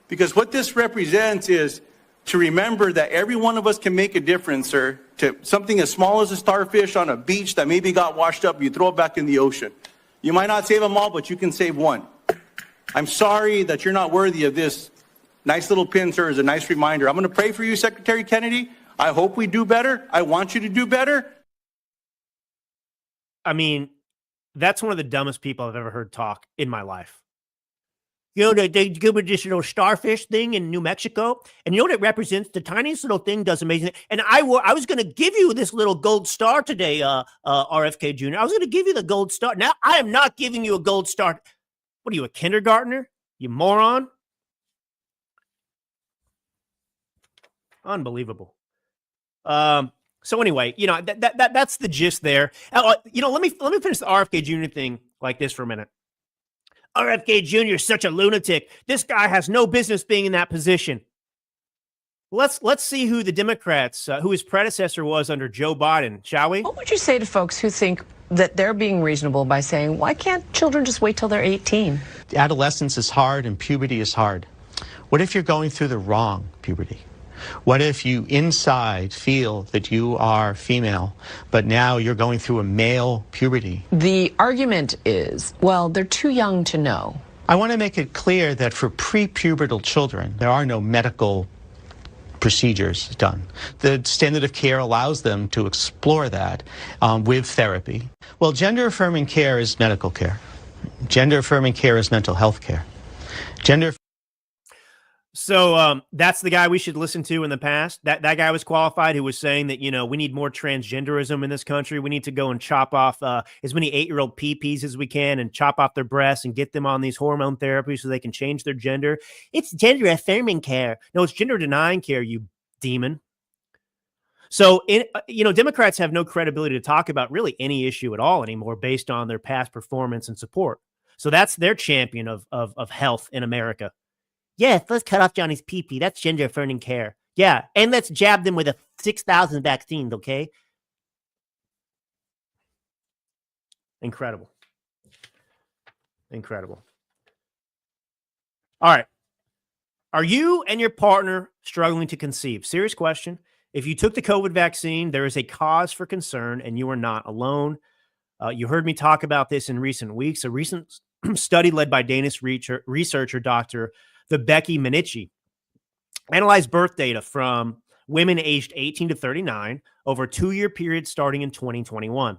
because what this represents is to remember that every one of us can make a difference, sir, to something as small as a starfish on a beach that maybe got washed up, you throw it back in the ocean. You might not save them all, but you can save one. I'm sorry that you're not worthy of this nice little pin, sir, as a nice reminder. I'm going to pray for you, Secretary Kennedy. I hope we do better. I want you to do better. I mean, that's one of the dumbest people I've ever heard talk in my life. You know, they give me this little starfish thing in New Mexico, and you know what it represents? The tiniest little thing does amazing. And I was going to give you this little gold star today, RFK Jr. I was going to give you the gold star. Now I am not giving you a gold star. What are you, a kindergartner? You moron! Unbelievable. So anyway, you know, that's the gist there. You know, let me finish the RFK Jr. thing like this for a minute. RFK Jr. is such a lunatic. This guy has no business being in that position. Let's see who the Democrats, who his predecessor was under Joe Biden, shall we? What would you say to folks who think that they're being reasonable by saying, why can't children just wait till they're 18? Adolescence is hard and puberty is hard. What if you're going through the wrong puberty? What if you inside feel that you are female, but now you're going through a male puberty? The argument is, well, they're too young to know. I want to make it clear that for prepubertal children, there are no medical procedures done. The standard of care allows them to explore that with therapy. Well, gender-affirming care is medical care. Gender-affirming care is mental health care. So that's the guy we should listen to in the past. That guy was qualified who was saying that, you know, we need more transgenderism in this country. We need to go and chop off as many 8-year-old PPs as we can and chop off their breasts and get them on these hormone therapies so they can change their gender. It's gender affirming care. No, it's gender denying care, you demon. So, you know, Democrats have no credibility to talk about really any issue at all anymore based on their past performance and support. So that's their champion of health in America. Yes, let's cut off Johnny's pee-pee. That's gender affirming care. Yeah, and let's jab them with 6,000 vaccines, okay? Incredible. Incredible. All right. Are you and your partner struggling to conceive? Serious question. If you took the COVID vaccine, there is a cause for concern, and you are not alone. You heard me talk about this in recent weeks. A recent study led by Danish researcher Dr. Becky Minichi analyzed birth data from women aged 18 to 39 over a 2-year period starting in 2021.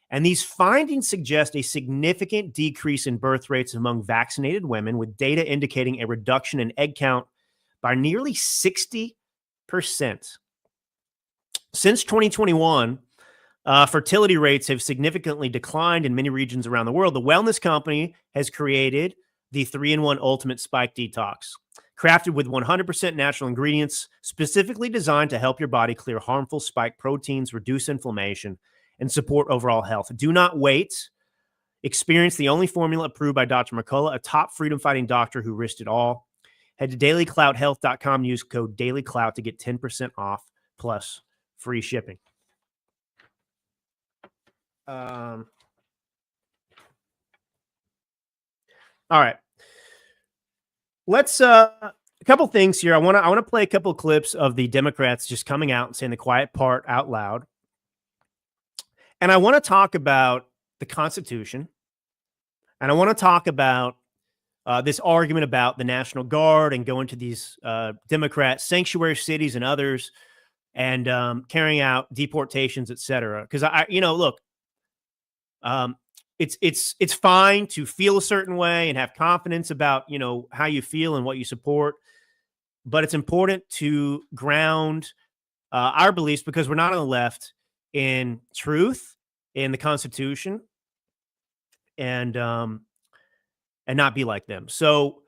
And these findings suggest a significant decrease in birth rates among vaccinated women, with data indicating a reduction in egg count by nearly 60%. Since 2021, fertility rates have significantly declined in many regions around the world. The wellness company has created the 3-in-1 Ultimate Spike Detox, crafted with 100% natural ingredients, specifically designed to help your body clear harmful spike proteins, reduce inflammation, and support overall health. Do not wait. Experience the only formula approved by Dr. McCullough, a top freedom-fighting doctor who risked it all. Head to dailyclouthealth.com, use code dailyclout to get 10% off plus free shipping. All right. Let's a couple things here. I want to play a couple of clips of the Democrats just coming out and saying the quiet part out loud. And I want to talk about the Constitution. And I want to talk about this argument about the National Guard and going to these Democrat sanctuary cities and others and carrying out deportations, et cetera. Because look, it's fine to feel a certain way and have confidence about, how you feel and what you support. But it's important to ground our beliefs, because we're not on the left, in truth, in the Constitution, and not be like them. So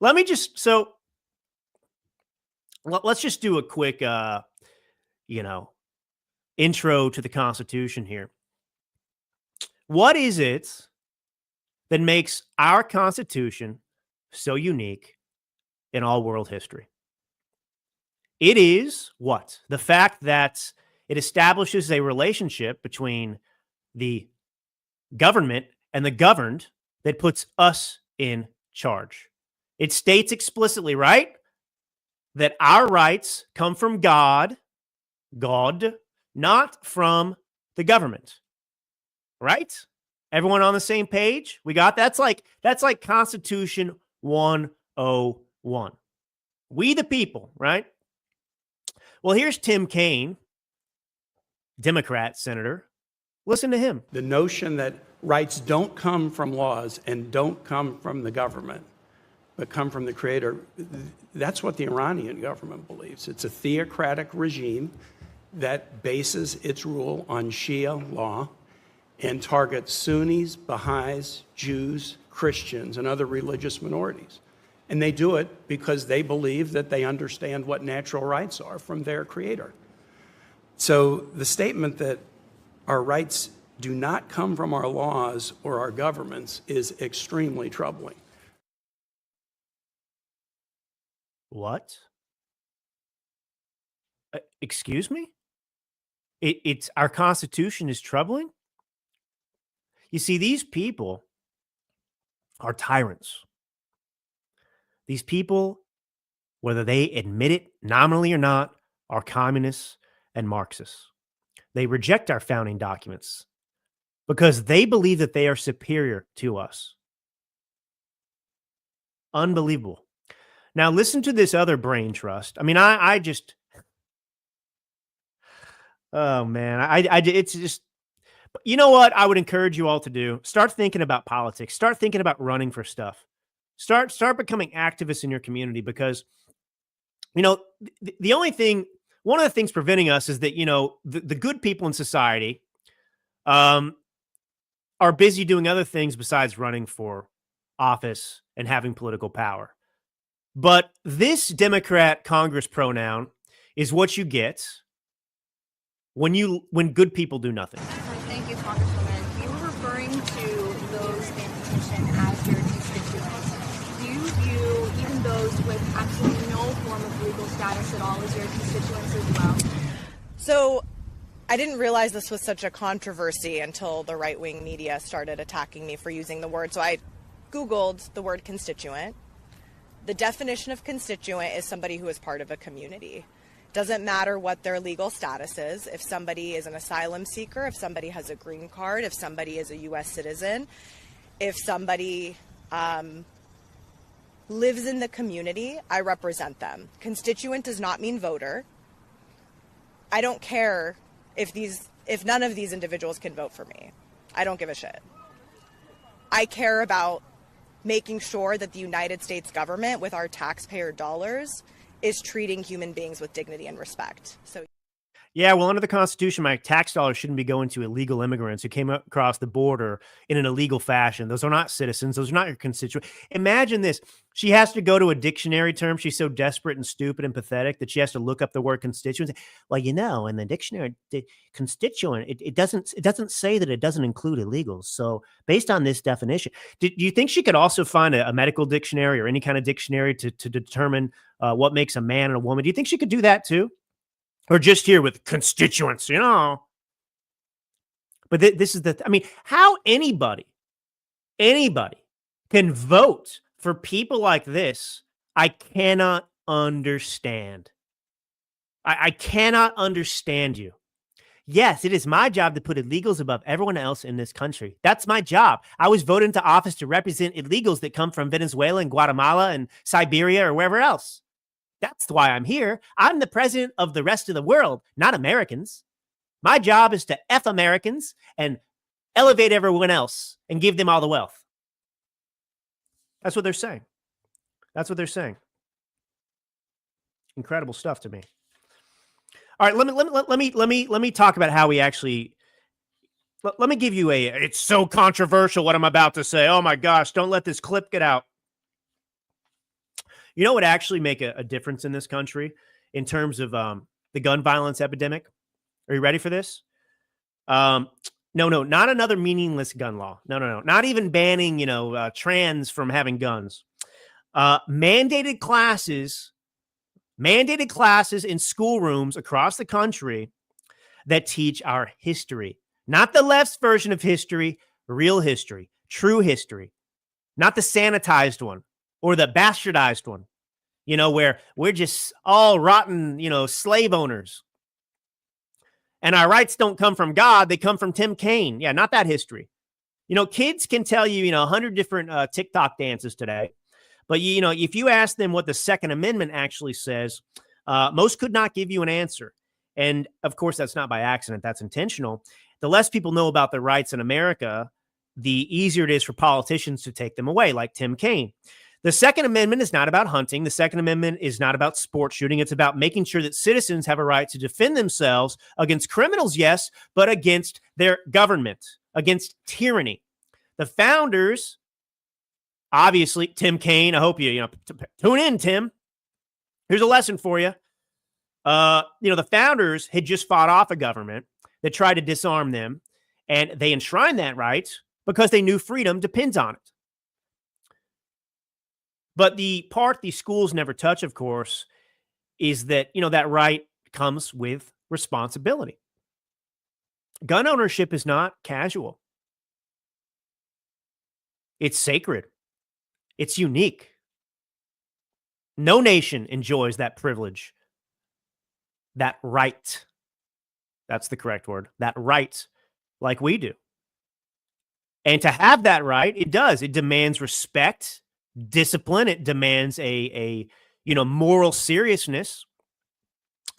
let's just do a quick, intro to the Constitution here. What is it that makes our Constitution so unique in all world history? It is what? The fact that it establishes a relationship between the government and the governed that puts us in charge. It states explicitly, right, that our rights come from God, not from the government. Right? Everyone on the same page? We got that's like Constitution 101. We the people, right? Well, here's Tim Kaine, Democrat senator. Listen to him. The notion that rights don't come from laws and don't come from the government, but come from the creator. That's what the Iranian government believes. It's a theocratic regime that bases its rule on Shia law and targets Sunnis, Baha'is, Jews, Christians, and other religious minorities. And they do it because they believe that they understand what natural rights are from their creator. So the statement that our rights do not come from our laws or our governments is extremely troubling. What? Excuse me? It's our Constitution is troubling? You see, these people are tyrants. These people, whether they admit it nominally or not, are communists and Marxists. They reject our founding documents because they believe that they are superior to us. Unbelievable. Now, listen to this other brain trust. I mean, I just, oh man, it's just, you know what I would encourage you all to do? Start thinking about politics. Start thinking about running for stuff. Start becoming activists in your community because, you know, the only thing, one of the things preventing us is that, you know, the good people in society are busy doing other things besides running for office and having political power. But this Democrat Congress pronoun is what you get when good people do nothing. Thank you, Congresswoman. You were referring to those in petition as your constituents. Do you view even those with absolutely no form of legal status at all as your constituents as well? So I didn't realize this was such a controversy until the right-wing media started attacking me for using the word. So I Googled the word constituent. The definition of constituent is somebody who is part of a community. Doesn't matter what their legal status is. If somebody is an asylum seeker, if somebody has a green card, if somebody is a U.S. citizen, if somebody lives in the community, I represent them. Constituent does not mean voter. I don't care if none of these individuals can vote for me. I don't give a shit. I care about making sure that the United States government, with our taxpayer dollars, is treating human beings with dignity and respect. So, yeah, well, under the Constitution, my tax dollars shouldn't be going to illegal immigrants who came across the border in an illegal fashion. Those are not citizens. Those are not your constituents. Imagine this. She has to go to a dictionary term. She's so desperate and stupid and pathetic that she has to look up the word constituent. Well, you know, in the dictionary, the constituent, it doesn't say that it doesn't include illegals. So based on this definition, do you think she could also find a medical dictionary or any kind of dictionary to determine what makes a man and a woman? Do you think she could do that too? Or just here with constituents, you know? But this is I mean, how anybody can vote for people like this, I cannot understand. I cannot understand you. Yes, it is my job to put illegals above everyone else in this country. That's my job. I was voted into office to represent illegals that come from Venezuela and Guatemala and Siberia or wherever else. That's why I'm here. I'm the president of the rest of the world, not Americans. My job is to F Americans and elevate everyone else and give them all the wealth. That's what they're saying. That's what they're saying. Incredible stuff to me. All right, let me talk about how we actually. Let me give you it's so controversial what I'm about to say. Oh my gosh, don't let this clip get out. You know what would actually make a difference in this country in terms of the gun violence epidemic? Are you ready for this? No, not another meaningless gun law. No. Not even banning, trans from having guns. Mandated classes in schoolrooms across the country that teach our history. Not the left's version of history, real history, true history. Not the sanitized one. Or the bastardized one, where we're just all rotten, slave owners. And our rights don't come from God. They come from Tim Kaine. Yeah, not that history. Kids can tell you, 100 different TikTok dances today. But, if you ask them what the Second Amendment actually says, most could not give you an answer. And, of course, that's not by accident. That's intentional. The less people know about their rights in America, the easier it is for politicians to take them away, like Tim Kaine. The Second Amendment is not about hunting. The Second Amendment is not about sport shooting. It's about making sure that citizens have a right to defend themselves against criminals, yes, but against their government, against tyranny. The founders, obviously, Tim Kaine, I hope you tune in, Tim. Here's a lesson for you. The founders had just fought off a government that tried to disarm them, and they enshrined that right because they knew freedom depends on it. But the part the schools never touch, of course, is that, that right comes with responsibility. Gun ownership is not casual. It's sacred. It's unique. No nation enjoys that privilege, that right. That's the correct word, that right, like we do. And to have that right, it demands respect, discipline. It demands a moral seriousness.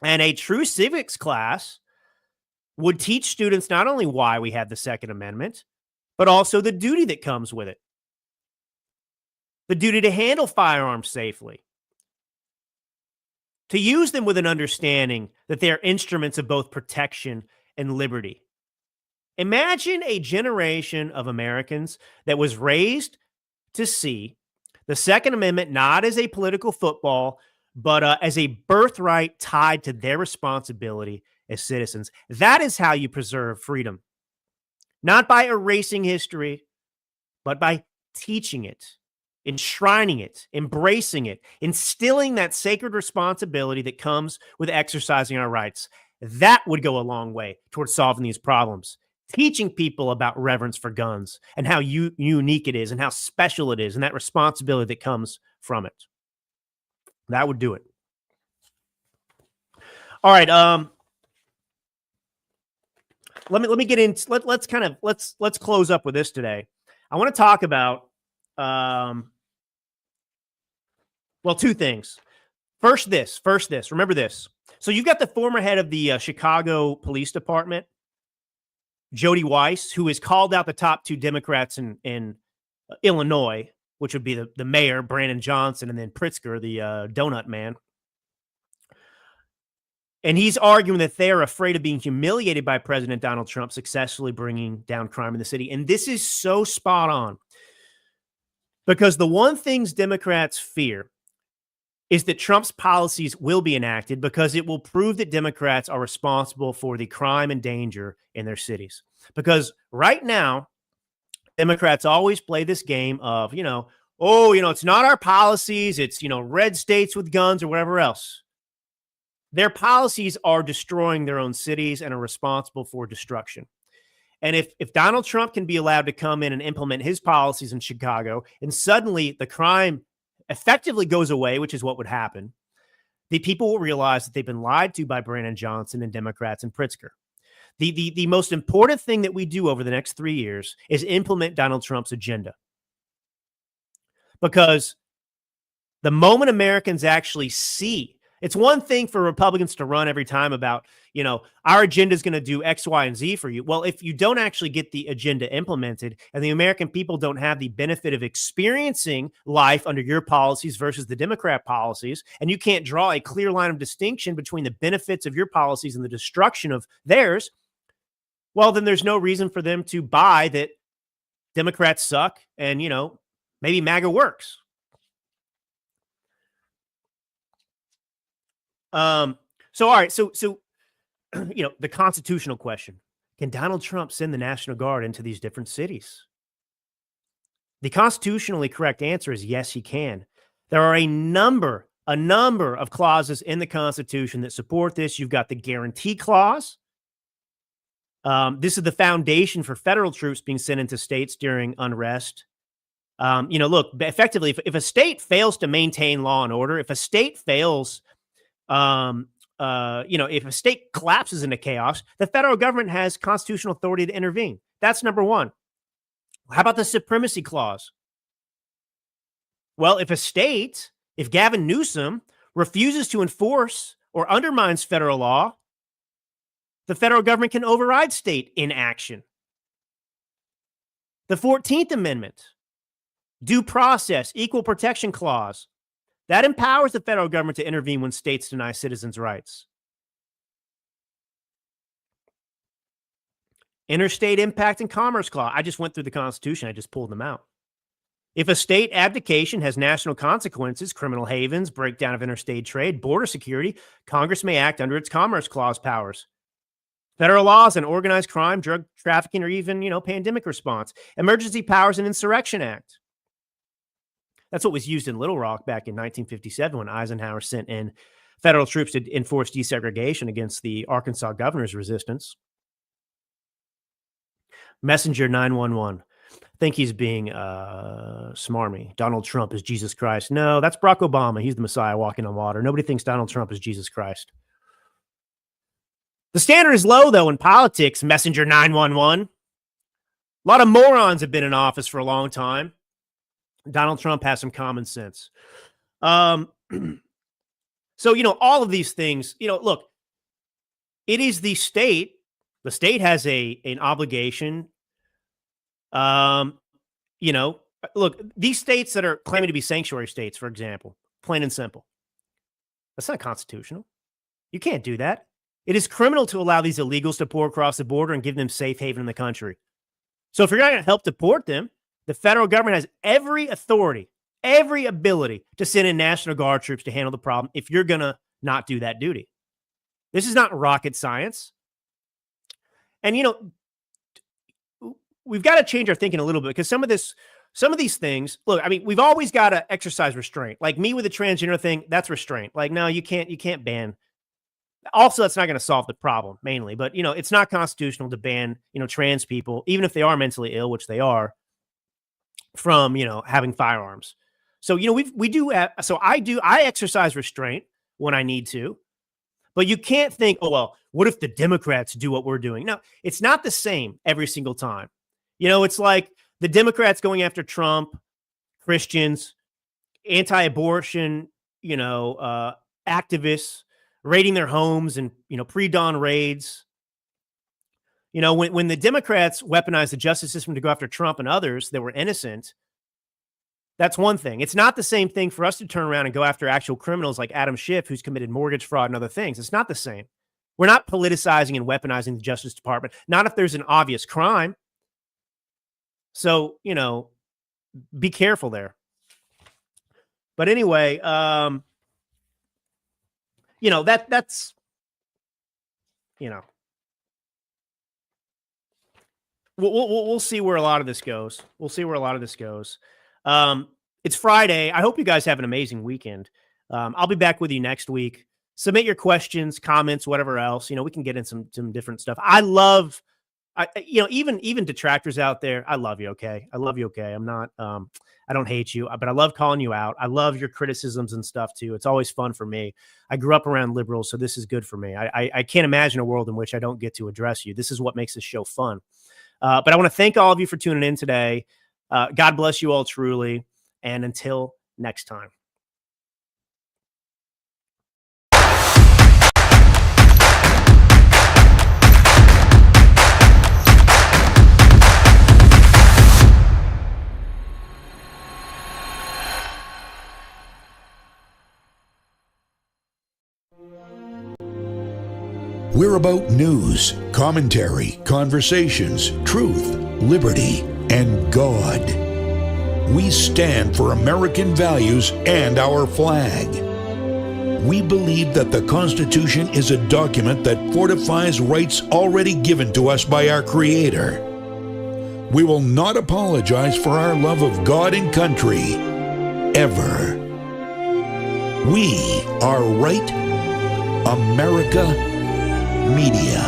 And a true civics class would teach students not only why we have the Second Amendment, but also the duty that comes with it. The duty to handle firearms safely. To use them with an understanding that they're instruments of both protection and liberty. Imagine a generation of Americans that was raised to see the Second Amendment not as a political football, but as a birthright tied to their responsibility as citizens. That is how you preserve freedom. Not by erasing history, but by teaching it, enshrining it, embracing it, instilling that sacred responsibility that comes with exercising our rights. That would go a long way towards solving these problems. Teaching people about reverence for guns and how unique it is and how special it is and that responsibility that comes from it. That would do it. All right. Let me get into let's close up with this today. I want to talk about two things. First this. Remember this. So you've got the former head of the Chicago Police Department, Jody Weiss, who has called out the top two Democrats in Illinois, which would be the mayor, Brandon Johnson, and then Pritzker, the donut man. And he's arguing that they're afraid of being humiliated by President Donald Trump successfully bringing down crime in the city. And this is so spot on. Because the one things Democrats fear is that Trump's policies will be enacted because it will prove that Democrats are responsible for the crime and danger in their cities. Because right now, Democrats always play this game of, it's not our policies, it's, red states with guns or whatever else. Their policies are destroying their own cities and are responsible for destruction. And if Donald Trump can be allowed to come in and implement his policies in Chicago, and suddenly the crime effectively goes away, which is what would happen, the people will realize that they've been lied to by Brandon Johnson and Democrats and Pritzker. The most important thing that we do over the next 3 years is implement Donald Trump's agenda. Because the moment Americans actually see, it's one thing for Republicans to run every time about, our agenda is going to do X, Y, and Z for you. Well, if you don't actually get the agenda implemented and the American people don't have the benefit of experiencing life under your policies versus the Democrat policies, and you can't draw a clear line of distinction between the benefits of your policies and the destruction of theirs, well, then there's no reason for them to buy that Democrats suck and, maybe MAGA works. All right. So, the constitutional question, can Donald Trump send the National Guard into these different cities? The constitutionally correct answer is yes, he can. There are a number of clauses in the Constitution that support this. You've got the guarantee clause. This is the foundation for federal troops being sent into states during unrest. Look, effectively, if a state fails to maintain law and order, if a state fails, if a state collapses into chaos, the federal government has constitutional authority to intervene. That's number one. How about the supremacy clause? Well, if Gavin Newsom refuses to enforce or undermines federal law, the federal government can override state inaction. The 14th Amendment, due process, equal protection clause, that empowers the federal government to intervene when states deny citizens' rights. Interstate impact and commerce clause. I just went through the Constitution. I just pulled them out. If a state abdication has national consequences, criminal havens, breakdown of interstate trade, border security, Congress may act under its commerce clause powers. Federal laws on organized crime, drug trafficking, or even, pandemic response. Emergency Powers and Insurrection Act. That's what was used in Little Rock back in 1957 when Eisenhower sent in federal troops to enforce desegregation against the Arkansas governor's resistance. Messenger 911. I think he's being smarmy. Donald Trump is Jesus Christ. No, that's Barack Obama. He's the Messiah walking on water. Nobody thinks Donald Trump is Jesus Christ. The standard is low, though, in politics, Messenger 911. A lot of morons have been in office for a long time. Donald Trump has some common sense. So, all of these things, look, it is the state. The state has an obligation. Look, these states that are claiming to be sanctuary states, for example, plain and simple, that's not constitutional. You can't do that. It is criminal to allow these illegals to pour across the border and give them safe haven in the country. So if you're not going to help deport them, the federal government has every authority, every ability to send in National Guard troops to handle the problem if you're going to not do that duty. This is not rocket science. And, we've got to change our thinking a little bit because some of these things, look, I mean, we've always got to exercise restraint. Like me with the transgender thing, that's restraint. Like, no, you can't ban. Also, that's not going to solve the problem mainly, but it's not constitutional to ban, trans people, even if they are mentally ill, which they are, from, having firearms. So, I exercise restraint when I need to, but you can't think, oh, well, what if the Democrats do what we're doing? No, it's not the same every single time. It's like the Democrats going after Trump, Christians, anti-abortion, activists, raiding their homes and, pre-dawn raids. When the Democrats weaponized the justice system to go after Trump and others that were innocent, that's one thing. It's not the same thing for us to turn around and go after actual criminals like Adam Schiff, who's committed mortgage fraud and other things. It's not the same. We're not politicizing and weaponizing the Justice Department, not if there's an obvious crime. So, be careful there. But anyway, that's we'll see where a lot of this goes. It's Friday. I hope you guys have an amazing weekend. I'll be back with you next week. Submit your questions, comments, whatever else. We can get in some different stuff. Even detractors out there, I love you. Okay. I love you. Okay. I'm not, I don't hate you, but I love calling you out. I love your criticisms and stuff too. It's always fun for me. I grew up around liberals, so this is good for me. I can't imagine a world in which I don't get to address you. This is what makes this show fun. But I want to thank all of you for tuning in today. God bless you all truly. And until next time. We're about news, commentary, conversations, truth, liberty, and God. We stand for American values and our flag. We believe that the Constitution is a document that fortifies rights already given to us by our Creator. We will not apologize for our love of God and country, ever. We are Right America Media.